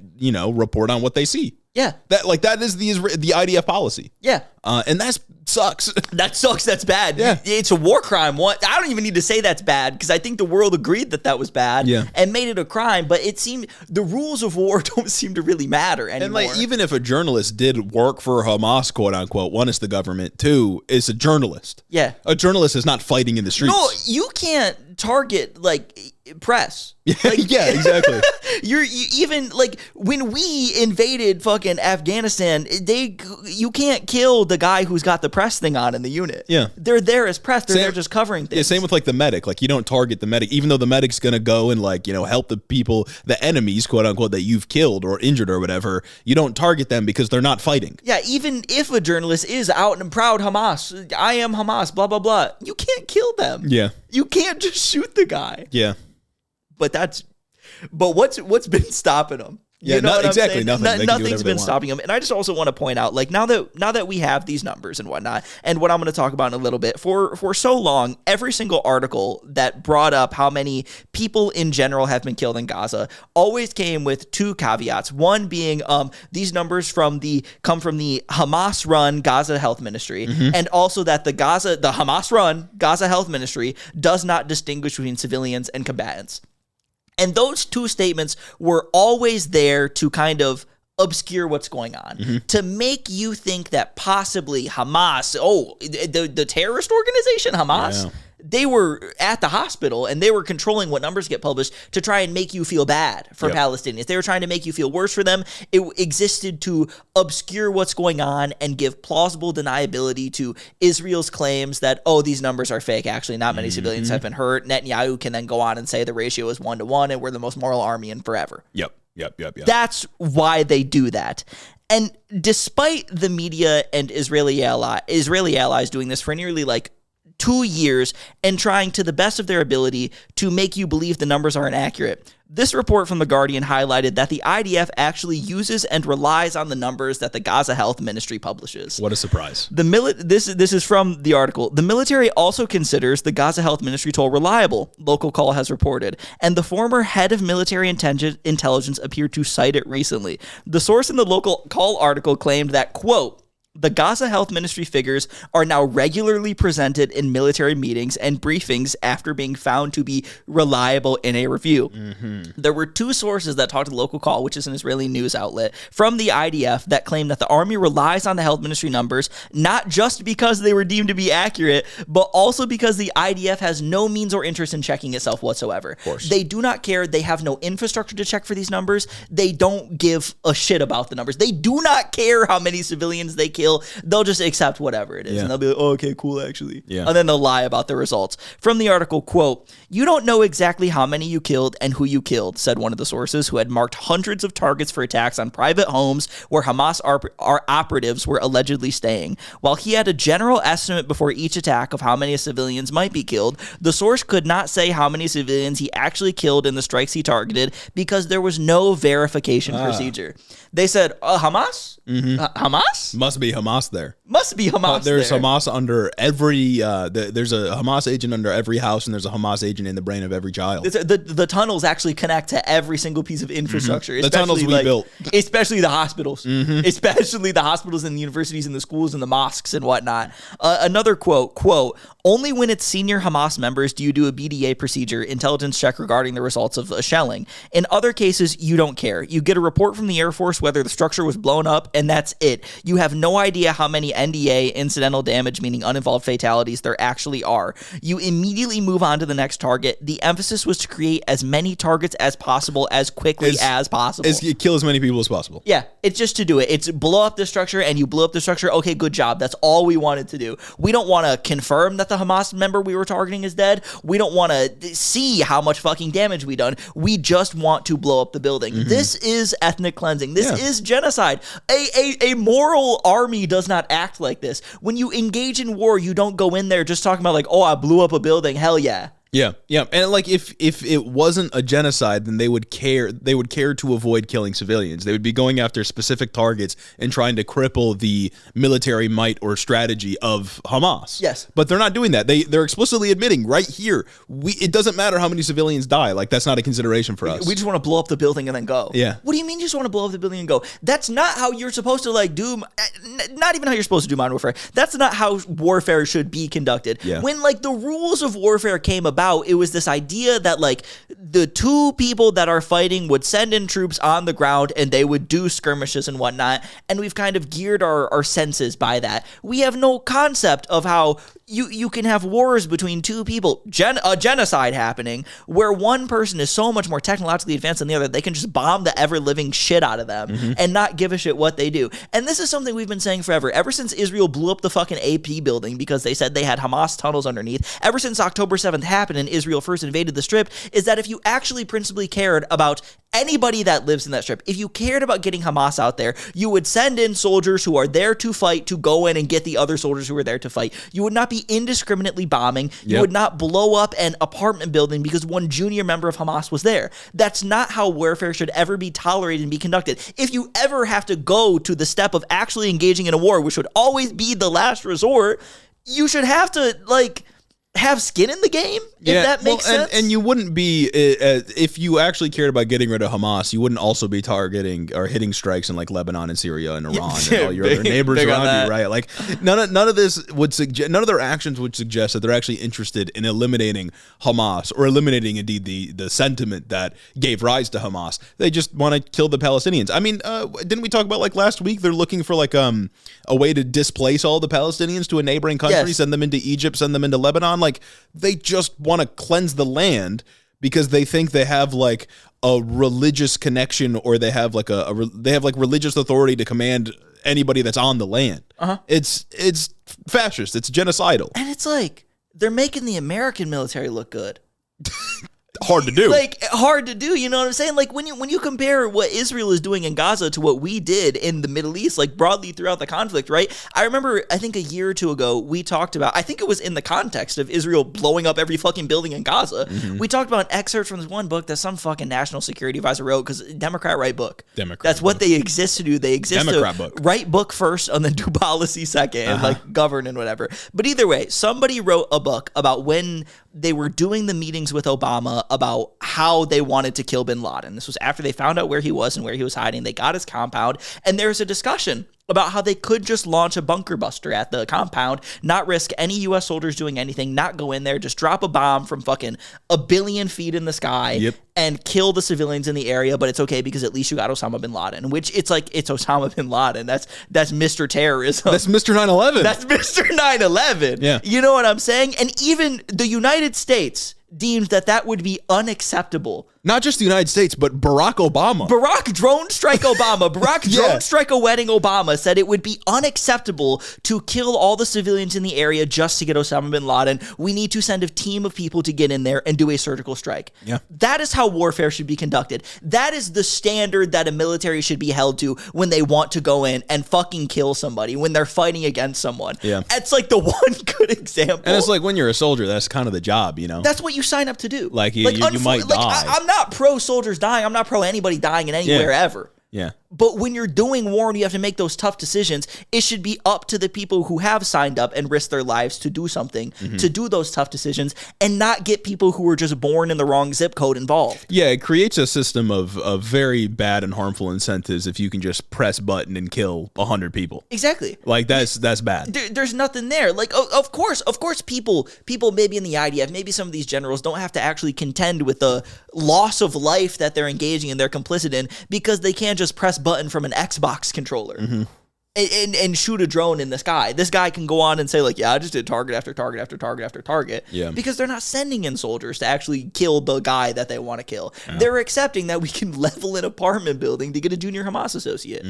report on what they see. Yeah. That is the IDF policy. Yeah. And that sucks. That sucks. That's bad. Yeah. It's a war crime. I don't even need to say that's bad because I think the world agreed that was bad and made it a crime. But it seemed the rules of war don't seem to really matter anymore. And even if a journalist did work for Hamas, quote unquote, one, it's the government. Two, it's a journalist. Yeah. A journalist is not fighting in the streets. No, you can't target press. Yeah, exactly. You even when we invaded fucking Afghanistan, you can't kill the guy who's got the press thing on in the unit. Yeah. They're there as press. They're there just covering things. Yeah, same with the medic. You don't target the medic, even though the medic's gonna go and help the people, the enemies, quote unquote, that you've killed or injured or whatever. You don't target them because they're not fighting. Yeah, even if a journalist is out and proud Hamas, I am Hamas, blah blah blah, you can't kill them. Yeah. You can't just shoot the guy. Yeah. But what's been stopping them? Yeah, exactly. Nothing's been stopping them. And I just also want to point out, now that we have these numbers and whatnot, and what I'm going to talk about in a little bit, for so long, every single article that brought up how many people in general have been killed in Gaza always came with two caveats. One being these numbers come from the Hamas-run Gaza Health Ministry, and also that the Hamas-run Gaza Health Ministry does not distinguish between civilians and combatants. And those two statements were always there to kind of obscure what's going on, to make you think that possibly Hamas, the terrorist organization Hamas, they were at the hospital and they were controlling what numbers get published to try and make you feel bad for Palestinians. They were trying to make you feel worse for them. It existed to obscure what's going on and give plausible deniability to Israel's claims that, these numbers are fake. Actually, not many civilians have been hurt. Netanyahu can then go on and say the ratio is 1-to-1 and we're the most moral army in forever. Yep. That's why they do that. And despite the media and Israeli allies doing this for nearly 2 years and trying to the best of their ability to make you believe the numbers are inaccurate, this report from The Guardian highlighted that the IDF actually uses and relies on the numbers that the Gaza Health Ministry publishes. What a surprise. This is from the article. The military also considers the Gaza Health Ministry toll reliable, Local Call has reported, and the former head of military intelligence appeared to cite it recently. The source in the Local Call article claimed that, quote, the Gaza Health Ministry figures are now regularly presented in military meetings and briefings after being found to be reliable in a review. There were two sources that talked to Local Call, which is an Israeli news outlet, from the IDF that claimed that the army relies on the health ministry numbers, not just because they were deemed to be accurate, but also because the IDF has no means or interest in checking itself whatsoever. Of course. They do not care. They have no infrastructure to check for these numbers. They don't give a shit about the numbers. They do not care how many civilians they kill. They'll just accept whatever it is. And they'll be like, okay, cool, actually. And then they'll lie about the results. From the article, quote, you don't know exactly how many you killed and who you killed, said one of the sources who had marked hundreds of targets for attacks on private homes where Hamas operatives were allegedly staying. While he had a general estimate before each attack of how many civilians might be killed, the source could not say how many civilians he actually killed in the strikes he targeted because there was no verification procedure. They said, Hamas? Hamas? Must be be Hamas there. Must be Hamas There's there. Hamas under every, there's a Hamas agent under every house, and there's a Hamas agent in the brain of every child. The tunnels actually connect to every single piece of infrastructure. The tunnels we built. Especially the hospitals. Especially the hospitals and the universities and the schools and the mosques and whatnot. Another quote, only when it's senior Hamas members do you do a BDA procedure, intelligence check regarding the results of a shelling. In other cases, you don't care. You get a report from the Air Force whether the structure was blown up, and that's it. You have no idea how many NDA, incidental damage, meaning uninvolved fatalities, there actually are. You immediately move on to the next target. The emphasis was to create as many targets as possible as quickly as possible. Kill as many people as possible. Yeah, it's just to do it. It's blow up the structure, and you blew up the structure. Okay, good job. That's all we wanted to do. We don't want to confirm that the Hamas member we were targeting is dead. We don't want to see how much fucking damage we done. We just want to blow up the building. This is ethnic cleansing. This is genocide. A moral army does not act like this. When you engage in war, you don't go in there just talking about like, oh, I blew up a building. Hell yeah. Yeah. And like if it wasn't a genocide, then they would care to avoid killing civilians. They would be going after specific targets and trying to cripple the military might or strategy of Hamas. Yes. But they're not doing that. They're explicitly admitting right here, it doesn't matter how many civilians die. Like that's not a consideration for us. We just want to blow up the building and then go. Yeah. What do you mean you just want to blow up the building and go? That's not how you're supposed to like do, not even how you're supposed to do modern warfare. That's not how warfare should be conducted. Yeah. When like the rules of warfare came about, it was this idea that like the two people that are fighting would send in troops on the ground and they would do skirmishes and whatnot, and we've kind of geared our senses by that. We have no concept of how you can have wars between two people, a genocide happening, where one person is so much more technologically advanced than the other, they can just bomb the ever-living shit out of them and not give a shit what they do. And this is something we've been saying forever. Ever since Israel blew up the fucking AP building because they said they had Hamas tunnels underneath, ever since October 7th happened and Israel first invaded the Strip, is that if you actually principally cared about anybody that lives in that Strip, if you cared about getting Hamas out there, you would send in soldiers who are there to fight to go in and get the other soldiers who are there to fight. You would not be indiscriminately bombing. You would not blow up an apartment building because one junior member of Hamas was there. That's not how warfare should ever be tolerated and be conducted. If you ever have to go to the step of actually engaging in a war, which would always be the last resort, you should have to like have skin in the game, if that makes sense. And you wouldn't be, if you actually cared about getting rid of Hamas, you wouldn't also be targeting or hitting strikes in like Lebanon and Syria and Iran and all your other neighbors around you, right? Like none of this would suggest, none of their actions would suggest that they're actually interested in eliminating Hamas or eliminating indeed the sentiment that gave rise to Hamas. They just want to kill the Palestinians. I mean, didn't we talk about like last week? They're looking for like a way to displace all the Palestinians to a neighboring country, send them into Egypt, send them into Lebanon. Like they just want to cleanse the land because they think they have like a religious connection, or they have like they have like religious authority to command anybody that's on the land. It's fascist. It's genocidal. And it's like they're making the American military look good. Hard to do. Like hard to do, you know what I'm saying? Like when you compare what Israel is doing in Gaza to what we did in the Middle East, like broadly throughout the conflict, right? I remember, I think a year or two ago, we talked about, I think it was in the context of Israel blowing up every fucking building in Gaza. We talked about an excerpt from this one book that some fucking national security advisor wrote, because Democrat write book. That's what they exist to do. They exist to write book first and then do policy second and like govern and whatever. But either way, somebody wrote a book about when they were doing the meetings with Obama about how they wanted to kill bin Laden. This was after they found out where he was and where he was hiding. They got his compound, and there's a discussion about how they could just launch a bunker buster at the compound, not risk any U.S. soldiers doing anything, not go in there, just drop a bomb from fucking 1 billion feet in the sky and kill the civilians in the area, but it's okay because at least you got Osama bin Laden, which it's like, it's Osama bin Laden. That's Mr. Terrorism. That's Mr. 9/11. That's Mr. 9/11. Yeah. You know what I'm saying? And even the United States deemed that would be unacceptable. Not just the United States, but Barack Obama. Barack drone strike Obama. Barack drone strike a wedding Obama said it would be unacceptable to kill all the civilians in the area just to get Osama bin Laden. We need to send a team of people to get in there and do a surgical strike. Yeah. That is how warfare should be conducted. That is the standard that a military should be held to when they want to go in and fucking kill somebody, when they're fighting against someone. Yeah. It's like the one good example. And it's like when you're a soldier, that's kind of the job, you know? That's what you sign up to do. Like you might die. I'm not pro soldiers dying. I'm not pro anybody dying in anywhere ever. Yeah. But when you're doing war and you have to make those tough decisions, it should be up to the people who have signed up and risked their lives to do something, to do those tough decisions, and not get people who were just born in the wrong zip code involved. Yeah, it creates a system of very bad and harmful incentives if you can just press button and kill 100 people. Exactly. Like, that's bad. There's nothing there. Like, of course, people maybe in the IDF, maybe some of these generals don't have to actually contend with the loss of life that they're engaging in, they're complicit in, because they can't just press button from an Xbox controller and shoot a drone in the sky. This guy can go on and say, like, yeah, I just did target after target after target after target. Yeah. Because they're not sending in soldiers to actually kill the guy that they want to kill. Yeah. They're accepting that we can level an apartment building to get a junior Hamas associate.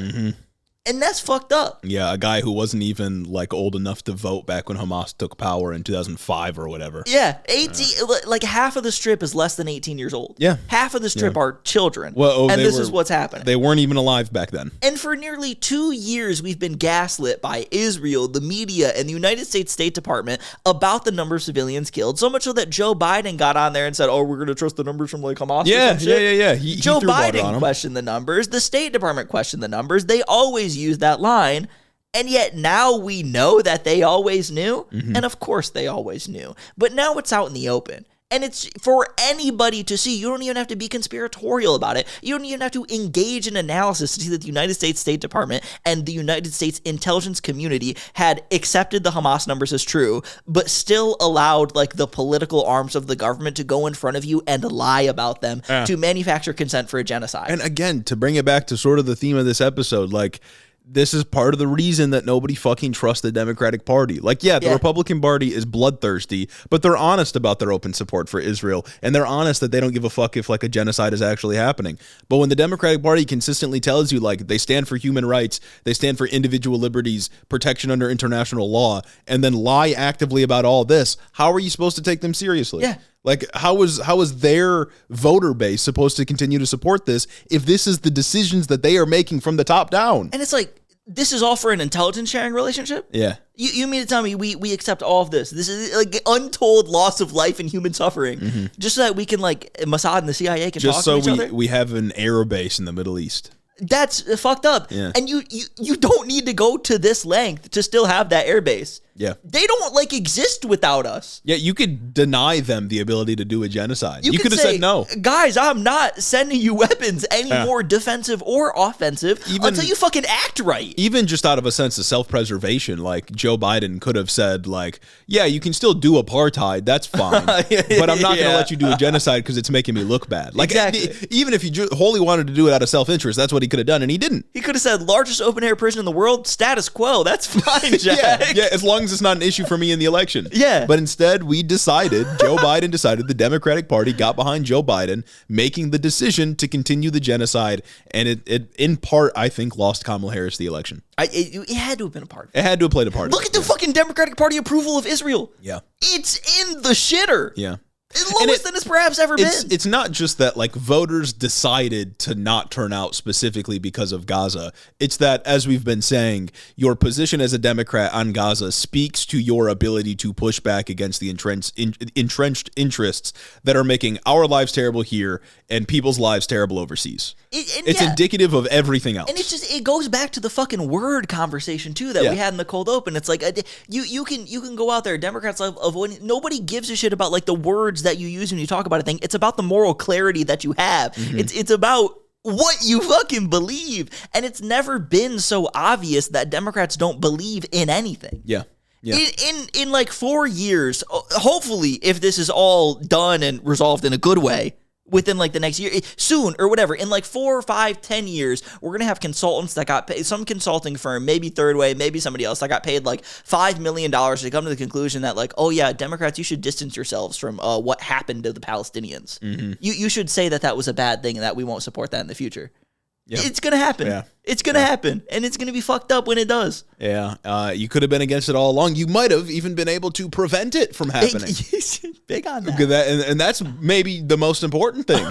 And that's fucked up. Yeah, a guy who wasn't even like old enough to vote back when Hamas took power in 2005 or whatever. Yeah, 18. Like half of the Strip is less than 18 years old. Yeah, half of the Strip are children. Well, and this is what's happening. They weren't even alive back then. And for nearly 2 years, we've been gaslit by Israel, the media, and the United States State Department about the number of civilians killed. So much so that Joe Biden got on there and said, "Oh, we're going to trust the numbers from like Hamas." Yeah, or some shit. yeah. Joe Biden questioned the numbers. The State Department questioned the numbers. They always use that line. And yet now we know that they always knew. And of course they always knew. But now it's out in the open. And it's for anybody to see. You don't even have to be conspiratorial about it. You don't even have to engage in analysis to see that the United States State Department and the United States intelligence community had accepted the Hamas numbers as true, but still allowed like the political arms of the government to go in front of you and lie about them to manufacture consent for a genocide. And again, to bring it back to sort of the theme of this episode, like, this is part of the reason that nobody fucking trusts the Democratic Party. Like, yeah, the Republican Party is bloodthirsty, but they're honest about their open support for Israel, and they're honest that they don't give a fuck if, like, a genocide is actually happening. But when the Democratic Party consistently tells you, like, they stand for human rights, they stand for individual liberties, protection under international law, and then lie actively about all this, how are you supposed to take them seriously? Yeah. Like, how is their voter base supposed to continue to support this if this is the decisions that they are making from the top down? And it's like, this is all for an intelligence sharing relationship? Yeah. You mean to tell me we accept all of this? This is like untold loss of life and human suffering just so that we can, like, Mossad and the CIA can talk to each other? Just so we have an air base in the Middle East. That's fucked up. Yeah. And you don't need to go to this length to still have that air base. Yeah. They don't, like, exist without us. Yeah, you could deny them the ability to do a genocide. You could have say, said no. Guys, I'm not sending you weapons any more defensive or offensive until you fucking act right. Even just out of a sense of self-preservation, like, Joe Biden could have said, like, yeah, you can still do apartheid, that's fine, but I'm not going to let you do a genocide because it's making me look bad. Like, exactly. Even if he wholly wanted to do it out of self-interest, that's what he could have done, and he didn't. He could have said, largest open-air prison in the world, status quo, that's fine, Jack. Yeah, as long as it's not an issue for me in the election. Yeah. But instead, Joe Biden decided, the Democratic Party got behind Joe Biden, making the decision to continue the genocide, and it in part, I think, lost Kamala Harris the election. It had to have been a part of it. It had to have played a part. Look at the fucking Democratic Party approval of Israel. Yeah. It's in the shitter. Yeah. Lowest than it's perhaps ever been. It's not just that, like, voters decided to not turn out specifically because of Gaza. It's that, as we've been saying, your position as a Democrat on Gaza speaks to your ability to push back against the entrenched interests that are making our lives terrible here and people's lives terrible overseas. It's indicative of everything else. And it goes back to the fucking word conversation too that we had in the cold open. It's like you can go out there, Democrats avoid. Nobody gives a shit about, like, the words that you use when you talk about a thing. It's about the moral clarity that you have. It's about what you fucking believe, and it's never been so obvious that Democrats don't believe in anything. Yeah. In like 4 years, hopefully, if this is all done and resolved in a good way, within, like, the next year, soon or whatever, in like 4 or 5, 10 years, we're going to have consultants that got paid, some consulting firm, maybe Third Way, maybe somebody else, that got paid like $5 million to come to the conclusion that, like, oh yeah, Democrats, you should distance yourselves from what happened to the Palestinians. You should say that was a bad thing and that we won't support that in the future. Yeah. It's going to happen. Yeah. It's going to happen, and it's going to be fucked up when it does. Yeah. You could have been against it all along. You might have even been able to prevent it from happening. Big on that. And that's maybe the most important thing,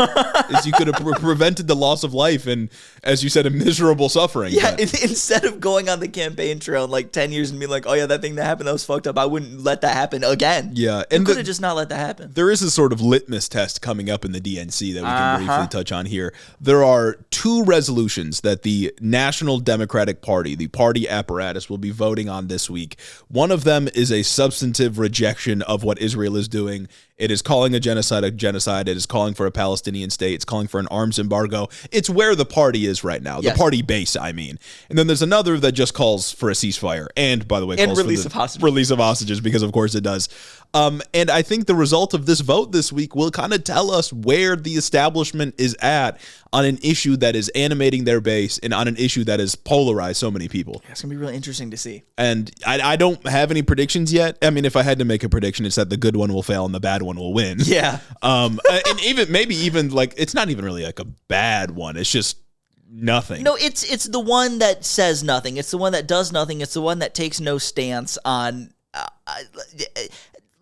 is you could have prevented the loss of life and, as you said, a miserable suffering. Yeah, instead of going on the campaign trail in like 10 years and being like, oh yeah, that thing that happened, that was fucked up, I wouldn't let that happen again. Yeah. And could have just not let that happen. There is a sort of litmus test coming up in the DNC that we can briefly touch on here. There are 2 resolutions that the National Democratic Party, the party apparatus, will be voting on this week. One of them is a substantive rejection of what Israel is doing. It is calling a genocide. It is calling for a Palestinian state. It's calling for an arms embargo. It's where the party is right now, the party base, I mean. And then there's another that just calls for a ceasefire. And, by the way, calls release for of hostages. Release of hostages, because, of course, it does. And I think the result of this vote this week will kind of tell us where the establishment is at on an issue that is animating their base and on an issue that has polarized so many people. It's going to be really interesting to see. And I don't have any predictions yet. I mean, if I had to make a prediction, it's that the good one will fail and the bad one will win. Yeah. And maybe even like, it's not even really like a bad one. It's just nothing. No, it's the one that says nothing. It's the one that does nothing. It's the one that takes no stance on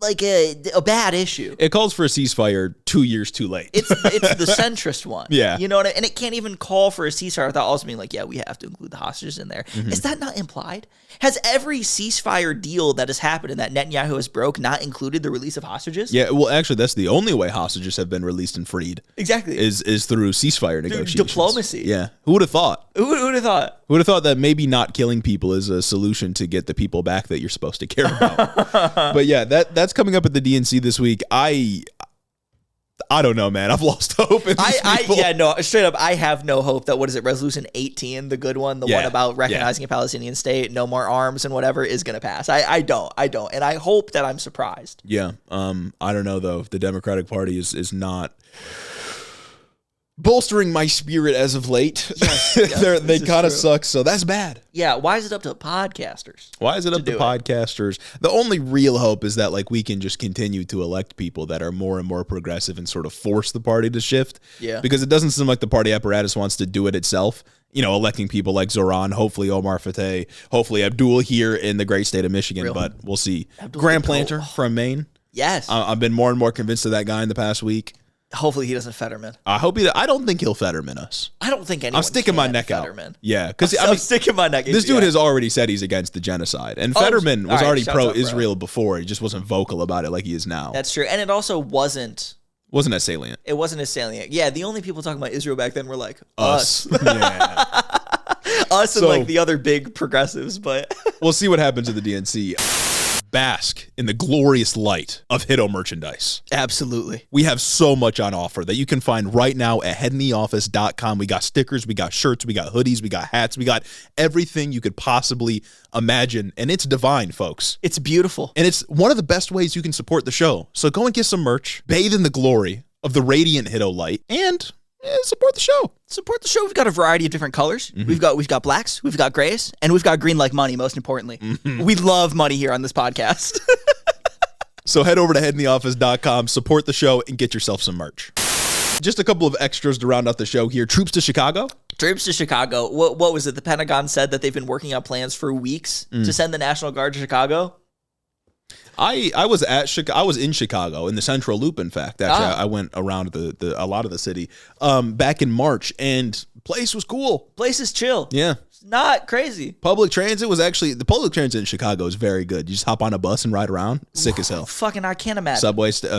like a bad issue. It calls for a ceasefire 2 years too late. It's the centrist one. Yeah. You know what I mean? And it can't even call for a ceasefire without also being like, yeah, we have to include the hostages in there. Mm-hmm. Is that not implied? Has every ceasefire deal that has happened and that Netanyahu has broke not included the release of hostages? Yeah, well, actually, that's the only way hostages have been released and freed. Exactly. Is through ceasefire negotiations. Diplomacy. Yeah. Who would have thought? Who would have thought? Who would have thought that maybe not killing people is a solution to get the people back that you're supposed to care about? But yeah, that's coming up at the DNC this week. I don't know, man. I've lost hope in these people. Straight up, I have no hope that, Resolution 18, the good one, the one about recognizing a Palestinian state, no more arms and whatever, is going to pass. I don't. And I hope that I'm surprised. Yeah. I don't know, though. The Democratic Party is not bolstering my spirit as of late. Yes, they kind of suck, so that's bad. Yeah, why is it up to podcasters? Why is it up to podcasters? The only real hope is that we can just continue to elect people that are more and more progressive and sort of force the party to shift. Yeah. Because it doesn't seem like the party apparatus wants to do it itself. You know, electing people like Zoran, hopefully Omar Fateh, hopefully Abdul here in the great state of Michigan, but we'll see. Graham Planter from Maine. Yes. I've been more and more convinced of that guy in the past week. Hopefully he doesn't Fetterman. I don't think he'll Fetterman us. I don't think anyone I'm sticking my neck Fetterman. out. Yeah, because I'm sticking my neck. This dude has already said he's against the genocide, and Fetterman was already pro-Israel before. He just wasn't vocal about it like he is now. That's true, and it also wasn't as salient. It wasn't as salient. Yeah, the only people talking about Israel back then were like us. Yeah. Us and the other big progressives, but we'll see what happens at the DNC. Bask in the glorious light of Hiddo merchandise. Absolutely. We have so much on offer that you can find right now at headintheoffice.com. We got stickers, we got shirts, we got hoodies, we got hats, we got everything you could possibly imagine. And it's divine, folks. It's beautiful. And it's one of the best ways you can support the show. So go and get some merch, bathe in the glory of the radiant Hiddo light, and support the show. Support the show. We've got a variety of different colors. Mm-hmm. We've got blacks, we've got grays, and we've got green like money, most importantly. Mm-hmm. We love money here on this podcast. So head over to headintheoffice.com, support the show, and get yourself some merch. Just a couple of extras to round out the show here. Troops to Chicago. Troops to Chicago. What was it? The Pentagon said that they've been working on plans for weeks to send the National Guard to Chicago. I was in Chicago in the Central Loop. In fact, actually, I went around a lot of the city back in March, and place was cool. Place is chill. Yeah, it's not crazy. Public transit the public transit in Chicago is very good. You just hop on a bus and ride around. Sick as hell. Fucking, I can't imagine.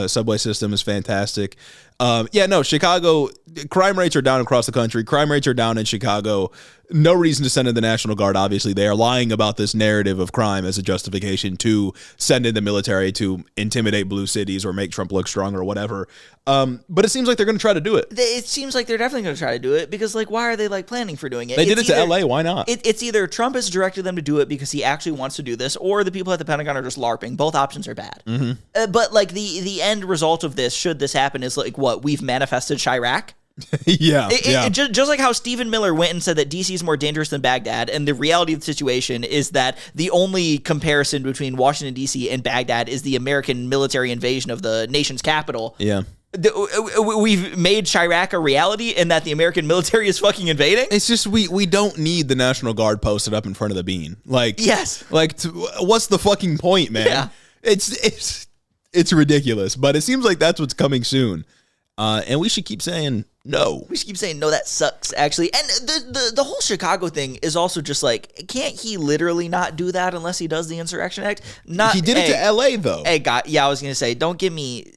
Subway system is fantastic. Chicago, crime rates are down across the country. Crime rates are down in Chicago. No reason to send in the National Guard. Obviously, they are lying about this narrative of crime as a justification to send in the military to intimidate blue cities or make Trump look strong or whatever. But it seems like they're going to try to do it. It seems like they're definitely going to try to do it because, why are they planning for doing it? They did it to LA. Why not? It's either Trump has directed them to do it because he actually wants to do this, or the people at the Pentagon are just LARPing. Both options are bad. Mm-hmm. But the end result of this, should this happen, is we've manifested Chirac. Yeah. Just like how Stephen Miller went and said that DC is more dangerous than Baghdad, and the reality of the situation is that the only comparison between Washington, D.C. and Baghdad is the American military invasion of the nation's capital. Yeah. We've made Chirac a reality in that the American military is fucking invading. It's just we don't need the National Guard posted up in front of the bean. Yes. What's the fucking point, man? Yeah. It's ridiculous, but it seems like that's what's coming soon. And we should keep saying no. We should keep saying no. That sucks, actually. And the whole Chicago thing is also just can't he literally not do that unless he does the Insurrection Act? He did it to L.A. though. Hey, God, yeah, I was gonna say, don't give me.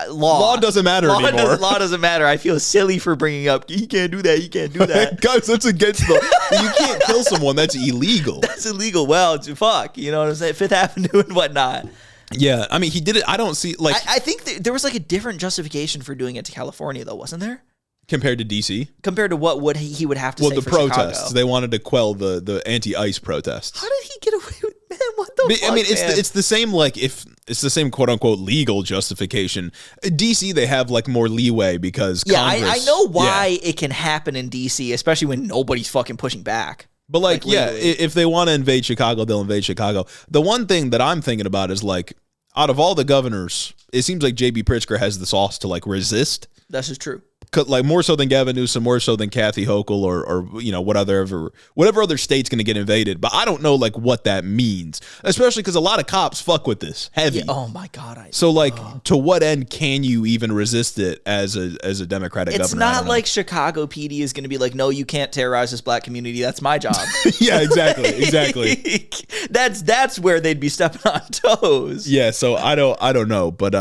Law doesn't matter anymore. Law doesn't matter. I feel silly for bringing up, you can't do that, you can't do that. Guys, that's against the... You can't kill someone. That's illegal. That's illegal. Well, fuck. You know what I'm saying? Fifth Avenue and whatnot. Yeah, I mean, he did it. I don't see... like. I think there was like a different justification for doing it to California, though, wasn't there? Compared to DC? Compared to what he would have to say the for protests. Chicago. They wanted to quell the anti-ICE protests. How did he get away with... Man, what the fuck, I mean, man? it's the same, like, if it's the same quote-unquote legal justification. DC, they have, like, more leeway because Congress... I know why it can happen in DC, especially when nobody's fucking pushing back. But, like if they want to invade Chicago, they'll invade Chicago. The one thing that I'm thinking about is, like, out of all the governors, it seems like J.B. Pritzker has the sauce to, like, resist. This is true. Like, more so than Gavin Newsom, more so than Kathy Hochul or you know, whatever other state's going to get invaded. But I don't know, like, what that means, especially because a lot of cops fuck with this heavy. Yeah, oh my God. So, like, to what end can you even resist it as a Democratic governor? It's not like Chicago PD is going to be like, no, you can't terrorize this black community. That's my job. Yeah, exactly. That's where they'd be stepping on toes. Yeah, so I don't know, but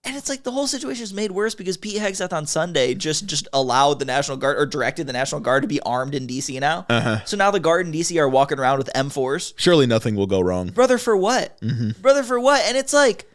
And it's like the whole situation is made worse because Pete Hegseth on Sunday just allowed the National Guard or directed the National Guard to be armed in D.C. now. So now the Guard in D.C. are walking around with M4s. Surely nothing will go wrong. Brother, for what? Brother, for what? And it's like,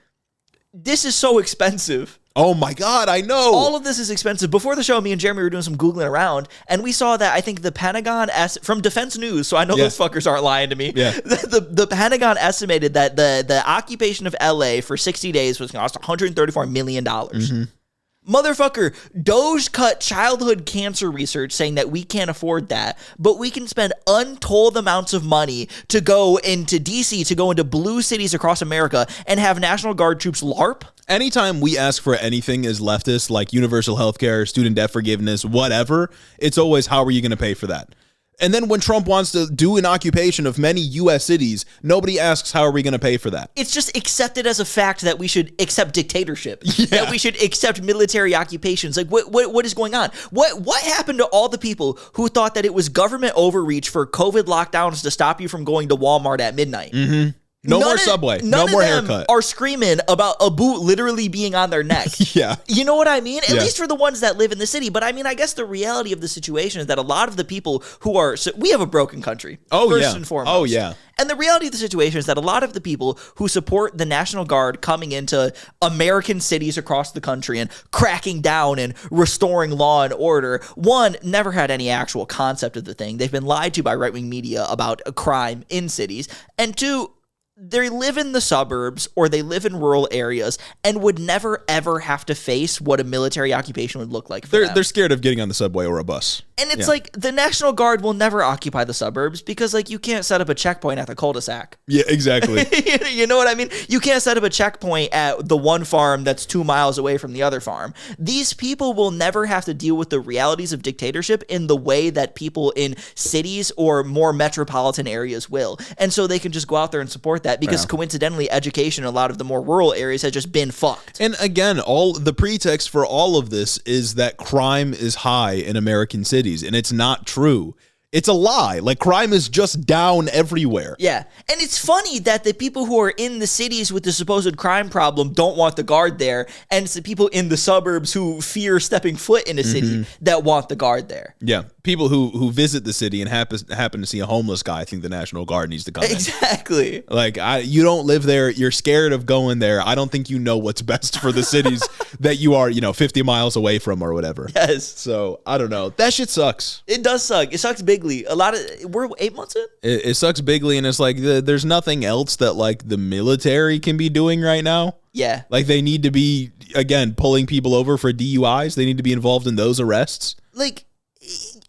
this is so expensive. Oh my God, I know. All of this is expensive. Before the show, me and Jeremy were doing some Googling around, and we saw that I think the Pentagon, from Defense News, so I know those fuckers aren't lying to me. Yeah. The Pentagon estimated that the occupation of LA for 60 days was going to cost $134 million. Motherfucker, Doge cut childhood cancer research saying that we can't afford that, but we can spend untold amounts of money to go into DC, to go into blue cities across America and have National Guard troops LARP? Anytime we ask for anything as leftists, like universal health care, student debt forgiveness, whatever, it's always, how are you going to pay for that? And then when Trump wants to do an occupation of many U.S. cities, nobody asks, how are we going to pay for that? It's just accepted as a fact that we should accept dictatorship, that we should accept military occupations. Like, what is going on? What happened to all the people who thought that it was government overreach for COVID lockdowns to stop you from going to Walmart at midnight? No more Subway. No more haircut. Are screaming about a boot literally being on their neck. Yeah. You know what I mean? At least for the ones that live in the city. But I mean, I guess the reality of the situation is that a lot of the people who are... So we have a broken country. First and foremost. Oh, yeah. And the reality of the situation is that a lot of the people who support the National Guard coming into American cities across the country and cracking down and restoring law and order, one, never had any actual concept of the thing. They've been lied to by right-wing media about a crime in cities. And two, they live in the suburbs or they live in rural areas and would never, ever have to face what a military occupation would look like for them. They're scared of getting on the subway or a bus. And it's like the National Guard will never occupy the suburbs because, like, you can't set up a checkpoint at the cul-de-sac. Yeah, exactly. You know what I mean? You can't set up a checkpoint at the one farm that's 2 miles away from the other farm. These people will never have to deal with the realities of dictatorship in the way that people in cities or more metropolitan areas will. And so they can just go out there and support that because coincidentally, education in a lot of the more rural areas has just been fucked. And again, all the pretext for all of this is that crime is high in American cities. And it's not true. It's a lie. Like, crime is just down everywhere. Yeah. And it's funny that the people who are in the cities with the supposed crime problem don't want the Guard there. And it's the people in the suburbs who fear stepping foot in a city that want the Guard there. Yeah. People who visit the city and happen to see a homeless guy think the National Guard needs to come in. Exactly. Like, you don't live there. You're scared of going there. I don't think you know what's best for the cities that you are, 50 miles away from or whatever. Yes. So, I don't know. That shit sucks. It does suck. It sucks bigly. We're 8 months in? It sucks bigly, and it's like there's nothing else that, like, the military can be doing right now. Yeah. Like, they need to be, again, pulling people over for DUIs. They need to be involved in those arrests. Like,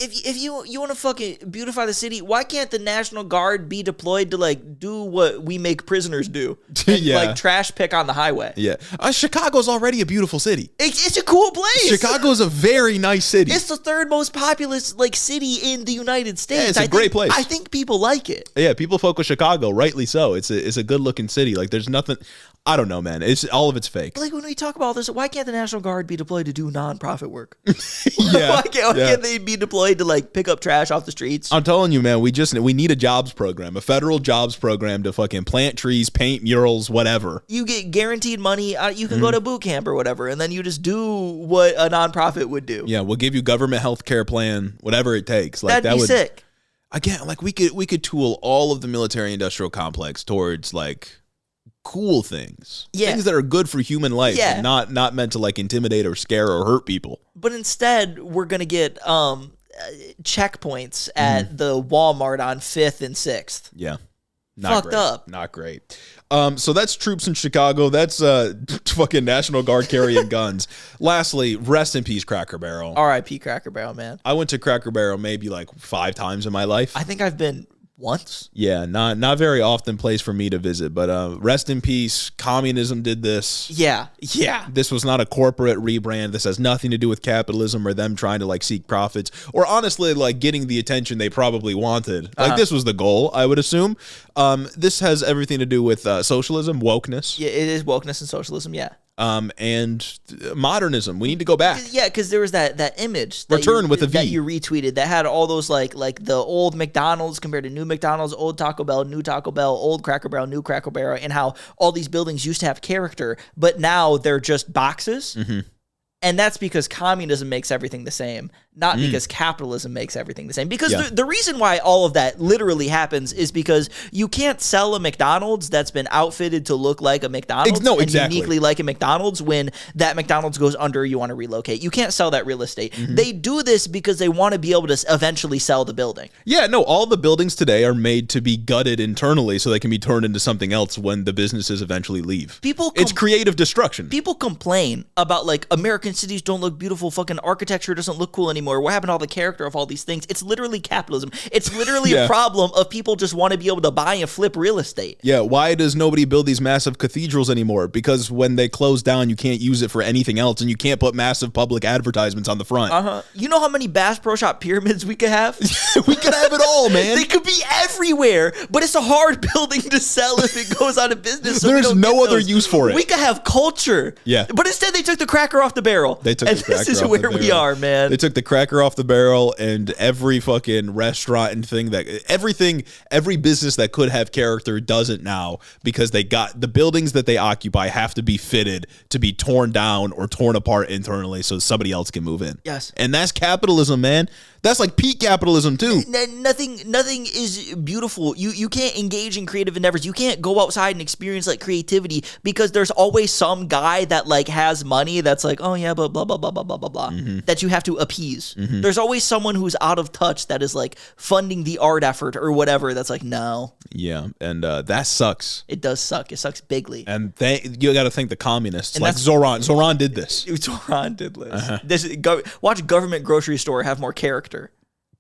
if you want to fucking beautify the city, why can't the National Guard be deployed to, like, do what we make prisoners do? And, like, trash pick on the highway. Yeah. Chicago's already a beautiful city. It's a cool place. Chicago's a very nice city. It's the third most populous, like, city in the United States. Yeah, it's a great place. I think people like it. Yeah, people fuck with Chicago, rightly so. It's a good-looking city. Like, there's nothing... I don't know, man. All of it's fake. Like, when we talk about this, why can't the National Guard be deployed to do nonprofit work? Yeah. Why can't they be deployed to like pick up trash off the streets. I'm telling you, man, we need a jobs program, a federal jobs program to fucking plant trees, paint murals, whatever. You get guaranteed money. You can go to boot camp or whatever, and then you just do what a nonprofit would do. Yeah, we'll give you government health care plan, whatever it takes. Like That'd be sick. Again, like we could tool all of the military industrial complex towards like cool things. Yeah. Things that are good for human life, Yeah. and not meant to like intimidate or scare or hurt people. But instead, we're going to get checkpoints at the Walmart on 5th and 6th. Yeah. Fucked up. Not great. So that's troops in Chicago. That's fucking National Guard carrying guns. Lastly, rest in peace, Cracker Barrel. R.I.P. Cracker Barrel, man. I went to Cracker Barrel maybe like 5 times in my life. I think I've been once. Yeah, not very often place for me to visit, but rest in peace. Communism did this. Yeah. This was not a corporate rebrand. This has nothing to do with capitalism or them trying to like seek profits or honestly like getting the attention they probably wanted. Like this was the goal, I would assume. This has everything to do with socialism, wokeness. Yeah, it is wokeness and socialism, yeah. And modernism. We need to go back. Yeah, because there was that image that you retweeted that had all those like the old McDonald's compared to new McDonald's, old Taco Bell, new Taco Bell, old Cracker Barrel, new Cracker Barrel, and how all these buildings used to have character, but now they're just boxes. Mm-hmm. And that's because communism makes everything the same, not because capitalism makes everything the same. Because the reason why all of that literally happens is because you can't sell a McDonald's that's been outfitted to look like a McDonald's and uniquely like a McDonald's when that McDonald's goes under, you want to relocate. You can't sell that real estate. Mm-hmm. They do this because they want to be able to eventually sell the building. Yeah, no, all the buildings today are made to be gutted internally so they can be turned into something else when the businesses eventually leave. It's creative destruction. People complain about like American cities don't look beautiful, fucking architecture doesn't look cool anymore. What happened to all the character of all these things? It's literally capitalism. It's literally a problem of people just want to be able to buy and flip real estate. Yeah, why does nobody build these massive cathedrals anymore? Because when they close down, you can't use it for anything else, and you can't put massive public advertisements on the front. You know how many Bass Pro Shop pyramids we could have? We could have it all, man. They could be everywhere, but it's a hard building to sell if it goes out of business. So there's no other use for it. We could have culture. Yeah. But instead they took the cracker off the barrel. This is where we are, man. They took the cracker off the barrel, and every fucking restaurant and thing every business that could have character doesn't now, because they got the buildings that they occupy have to be fitted to be torn down or torn apart internally so somebody else can move in. Yes. And that's capitalism, man. That's like peak capitalism too. Nothing is beautiful. You can't engage in creative endeavors. You can't go outside and experience like creativity because there's always some guy that like has money that's like, oh yeah, but blah blah blah blah blah blah blah, that you have to appease. There's always someone who's out of touch that is like funding the art effort or whatever. That's like no. Yeah, and that sucks. It does suck. It sucks bigly. And you got to thank the communists. And like Zoran. Zoran did this. Zoran did this. Watch government grocery store have more character.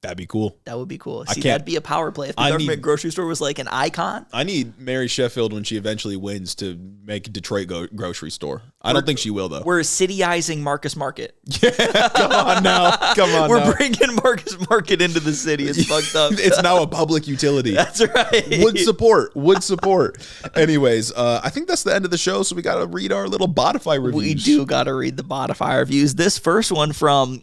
That'd be cool. That would be cool. See, that'd be a power play if the government grocery store was like an icon. I need Mary Sheffield when she eventually wins to make a Detroit grocery store. I don't think she will, though. We're cityizing Marcus Market. Yeah, come on now. We're bringing Marcus Market into the city. It's fucked up. It's now a public utility. That's right. Would support. Anyways, I think that's the end of the show, so we got to read our little Botify reviews. We do got to read the Botify reviews. This first one from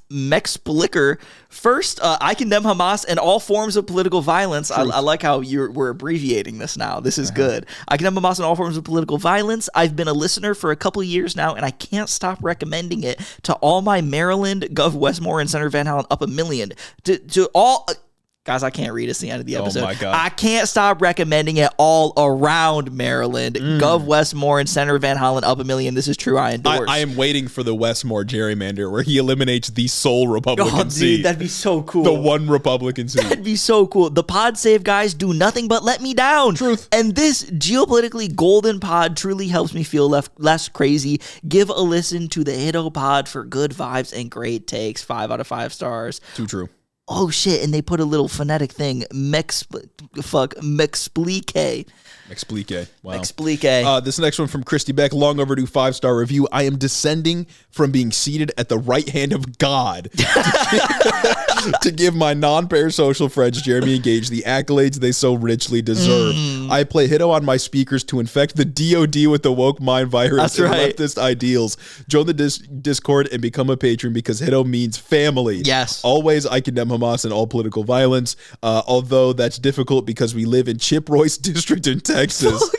Mex Blicker. First, I condemn Hamas and all forms of political violence. I like how we're abbreviating this now. This is good. I condemn Hamas and all forms of political violence. I've been a listener for a couple of years now, and I can't stop recommending it to all my Maryland, Gov. Westmore, and Senator Van Hollen up a million. To all... Guys, I can't read. It's the end of the episode. Oh my God. I can't stop recommending it all around Maryland. Gov. Westmore and Senator Van Hollen up a million. This is true. I endorse. I am waiting for the Westmore gerrymander where he eliminates the sole Republican seat. Dude, that'd be so cool. The one Republican seat. That'd be so cool. The pod save guys do nothing but let me down. Truth. And this geopolitically golden pod truly helps me feel less crazy. Give a listen to the Hiddo pod for good vibes and great takes. 5 out of 5 stars. Too true. oh shit, and they put a little phonetic thing, mexplique. Explique. Wow. Explique. This next one from Christy Beck, long overdue 5-star review. I am descending from being seated at the right hand of God to give my non-parasocial friends Jeremy and Gage the accolades they so richly deserve. I play Hitto on my speakers to infect the DOD with the woke mind virus and leftist ideals. Join the Discord and become a patron because Hitto means family. Yes. Always, I condemn Hamas and all political violence, although that's difficult because we live in Chip Royce District in Texas.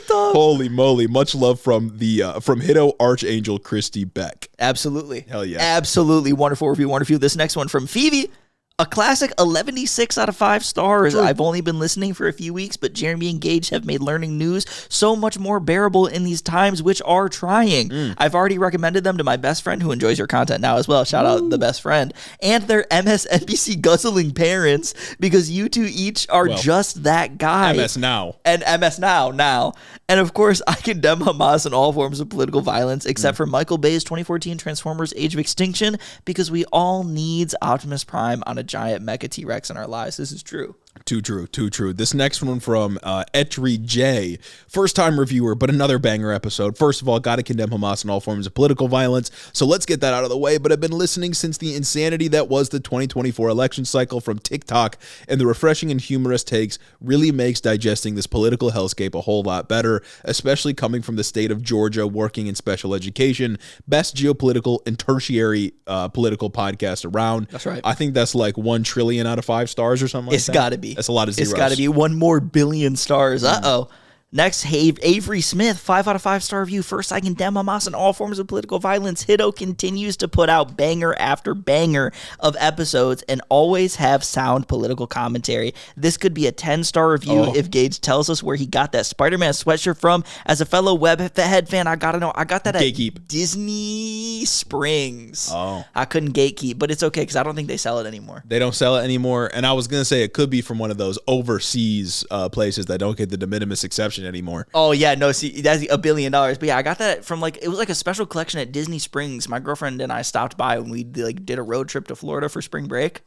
Holy moly. Much love from Hitto Archangel Christy Beck. Absolutely. Hell yeah. Absolutely. Wonderful review. This next one from Phoebe. A classic 11.6 out of 5 stars. True. I've only been listening for a few weeks, but Jeremy and Gage have made learning news so much more bearable in these times, which are trying. I've already recommended them to my best friend who enjoys your content now as well. Shout out the best friend. And their MSNBC guzzling parents, because you two each are just that guy. MS Now. And MS Now. And of course, I condemn Hamas and all forms of political violence, except for Michael Bay's 2014 Transformers Age of Extinction, because we all needs Optimus Prime on a giant mecha T-Rex in our lives. This is true. Too true. This next one from Etri J. First time reviewer, but another banger episode. First of all, gotta condemn Hamas and all forms of political violence. So let's get that out of the way. But I've been listening since the insanity that was the 2024 election cycle from TikTok, and the refreshing and humorous takes really makes digesting this political hellscape a whole lot better, especially coming from the state of Georgia, working in special education. Best geopolitical and tertiary political podcast around. That's right. I think that's like 1 trillion out of 5 stars or something like that. It's gotta be. That's a lot of zeros. It's got to be 1 more billion stars. Uh-oh. Next, Avery Smith, 5 out of 5 star review. First, I condemn Hamas and all forms of political violence. Hitto continues to put out banger after banger of episodes and always have sound political commentary. This could be a 10-star review if Gage tells us where he got that Spider-Man sweatshirt from. As a fellow Webhead fan, I gotta know. I got that at Disney Springs. I couldn't gatekeep, but it's okay because I don't think they sell it anymore. They don't sell it anymore, and I was gonna say it could be from one of those overseas places that don't get the de minimis exception anymore. Oh yeah, no, see, that's $1 billion. But yeah, I got that from it was like a special collection at Disney Springs. My girlfriend and I stopped by when we did a road trip to Florida for spring break.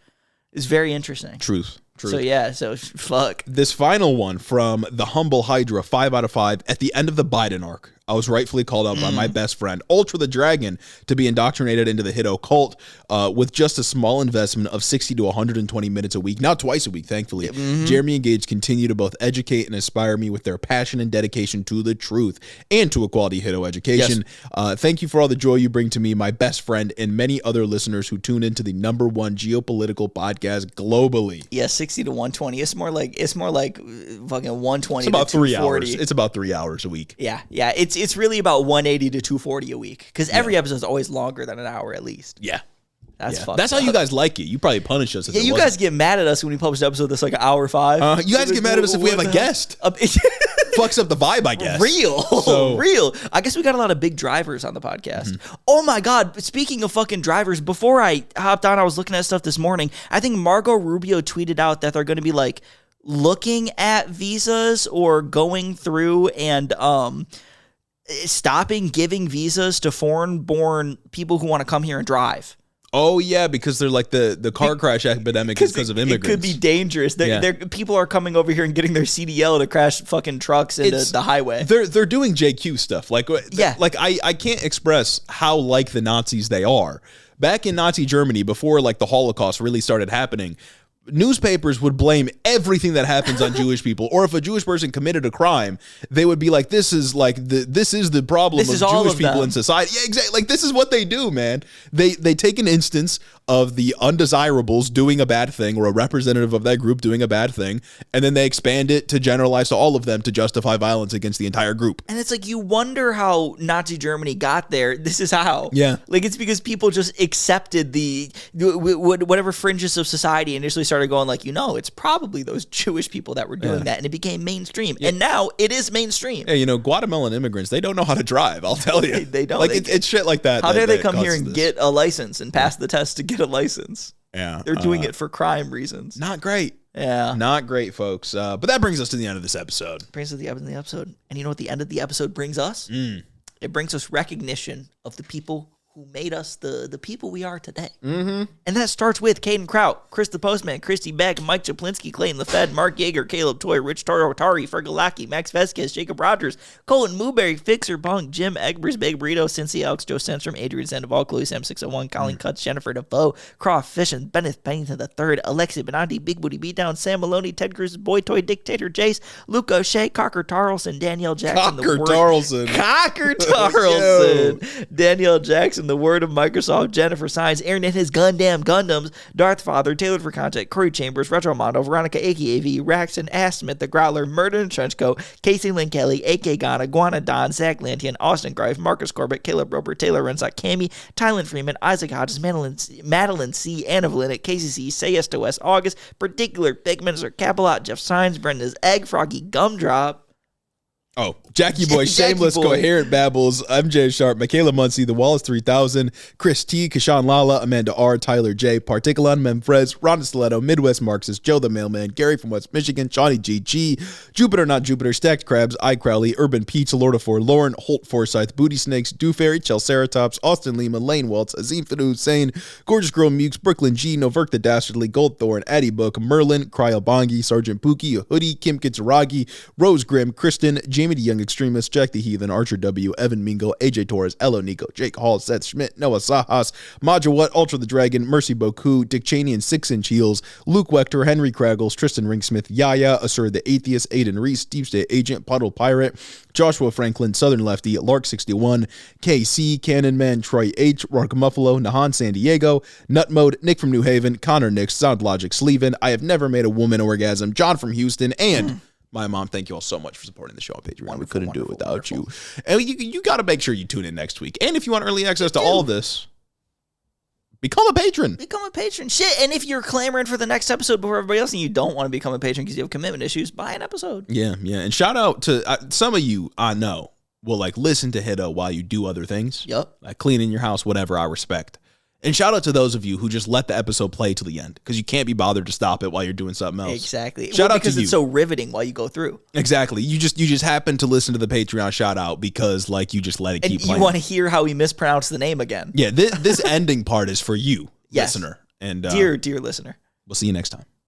It's very interesting. Truth. So yeah, fuck. This final one from the Humble Hydra, 5 out of 5. At the end of the Biden arc, I was rightfully called out by my best friend, Ultra the Dragon, to be indoctrinated into the Hitto cult with just a small investment of 60 to 120 minutes a week. Now twice a week, thankfully. Jeremy and Gage continue to both educate and inspire me with their passion and dedication to the truth and to a quality Hitto education. Yes. Thank you for all the joy you bring to me, my best friend, and many other listeners who tune into the #1 geopolitical podcast globally. Yeah, 60 to 120. It's more like fucking 120 it's about to 3 240. hours. It's about 3 hours a week. Yeah. It's really about 180 to 240 a week because every episode is always longer than an hour at least. Yeah. That's fucked That's up. how you guys like it. You probably punish us. If you guys get mad at us when we publish an episode that's like an hour 5. You guys get mad at us if we have a guest. Fucks up the vibe, I guess. Real. I guess we got a lot of big drivers on the podcast. Oh my God. Speaking of fucking drivers, before I hopped on, I was looking at stuff this morning. I think Margot Rubio tweeted out that they're going to be looking at visas or going through and stopping giving visas to foreign-born people who want to come here and drive. Oh, yeah, because they're like the car crash epidemic is because of immigrants. It could be dangerous. People are coming over here and getting their CDL to crash fucking trucks into the highway. They're doing JQ stuff. I can't express how like the Nazis they are. Back in Nazi Germany, before the Holocaust really started happening, newspapers would blame everything that happens on Jewish people, or if a Jewish person committed a crime, they would be like, "This is the problem of Jewish people in society." Yeah, exactly. This is what they do, man. They take an instance of the undesirables doing a bad thing, or a representative of that group doing a bad thing, and then they expand it to generalize to all of them to justify violence against the entire group. And it's you wonder how Nazi Germany got there. This is how. Yeah. It's because people just accepted the whatever fringes of society initially started going it's probably those Jewish people that were doing that, and it became mainstream. Yeah. And now it is mainstream. Yeah, Guatemalan immigrants, they don't know how to drive, I'll tell you. They don't. It's shit like that. How dare they come here and get a license and pass the test to get a license? Yeah. They're doing it for crime reasons. Not great. Yeah. Not great, folks. But that brings us to the end of this episode. Brings us to the end of the episode. And you know what the end of the episode brings us? It brings us recognition of the people who made us the people we are today. Mm-hmm. And that starts with Caden Kraut, Chris the Postman, Christy Beck, Mike Chaplinsky, Clayton LaFed, Mark Yeager, Caleb Toy, Rich Tari, Fergalaki, Max Vesquez, Jacob Rogers, Colin Mooberry, Fixer Punk, Jim Egbers, Big Burrito, Cincy Alex, Joe Sandstrom, Adrian Sandoval, Chloe Sam 601, Colleen Cutts, Jennifer DeVoe, Croft Fishin, Bennett Pennington III, Alexi Benanti, Big Booty Beatdown, Sam Maloney, Ted Cruz, Boy Toy Dictator Jace, Luke O'Shea, Cocker Tarleson, Danielle Jackson, Cocker Tarleson, Danielle Jackson, the Word of Microsoft, Jennifer Sines, Aaron and his Gundam Gundams, Darth Father, Tailored for Content, Corey Chambers, Retro Mondo, Veronica AKAV, Raxon, Ass Smith, The Growler, Murder in Trenchcoat, Casey Lynn Kelly, AK Ghana, Guana Don, Zach Lantian, Austin Greif, Marcus Corbett, Caleb Roper, Taylor Renzock, Cami, Tylen Freeman, Isaac Hodges, Madeline C, Anna Valinik, Casey C, Say Yes to West August, Particular Figments, or Capilot, Jeff Sines, Brenda's Egg, Froggy Gumdrop. Oh, Jackie Boy, Shameless, Coherent Babbles, MJ Sharp, Michaela Muncie, The Wallace 3000, Chris T, Kashawn Lala, Amanda R, Tyler J, Particulon, Memfrez, Rhonda Stiletto, Midwest Marxist, Joe the Mailman, Gary from West Michigan, Johnny GG, Jupiter Not Jupiter, Stacked Crabs, I Crowley, Urban Peach, Lord of Four, Lauren, Holt Forsyth, Booty Snakes, Do Fairy, Chelceratops, Austin Lima, Lane Waltz, Azim Fadu Hussein, Gorgeous Girl Mukes, Brooklyn G, Noverk the Dastardly, Goldthorn, Addie Book, Merlin, Cryo Bongi, Sergeant Pookie, Hoodie, Kim Kitsaragi, Rose Grimm, Kristen, Jamie the Young Extremist, Jack the Heathen, Archer W, Evan Mingo, AJ Torres, Elo Nico, Jake Hall, Seth Schmidt, Noah Sahas, Maja What, Ultra the Dragon, Mercy Boku, Dick Cheney and 6-inch Heels, Luke Wechter, Henry Kraggles, Tristan Ringsmith, Yaya, Assur the Atheist, Aiden Reese, Deep State Agent, Puddle Pirate, Joshua Franklin, Southern Lefty, Lark61, KC, Cannon Man, Troy H, Rock Muffalo, Nahan San Diego, Nut Mode, Nick from New Haven, Connor Nix, Sound Logic, Sleven, I Have Never Made a Woman Orgasm, John from Houston, and my mom. Thank you all so much for supporting the show on Patreon. We couldn't do it without you. And you got to make sure you tune in next week. And if you want early access to all this, become a patron. Become a patron. Shit. And if you're clamoring for the next episode before everybody else and you don't want to become a patron because you have commitment issues, buy an episode. Yeah. And shout out to some of you I know will like listen to Hiddo while you do other things. Yep. Like cleaning your house, whatever. I respect. And shout out to those of you who just let the episode play to the end because you can't be bothered to stop it while you're doing something else. Exactly. Shout out because to you. It's so riveting while you go through. Exactly. You just happen to listen to the Patreon shout out because like you just let it keep playing. You want to hear how he mispronounced the name again. Yeah. This ending part is for you, yes. listener. And dear listener. We'll see you next time.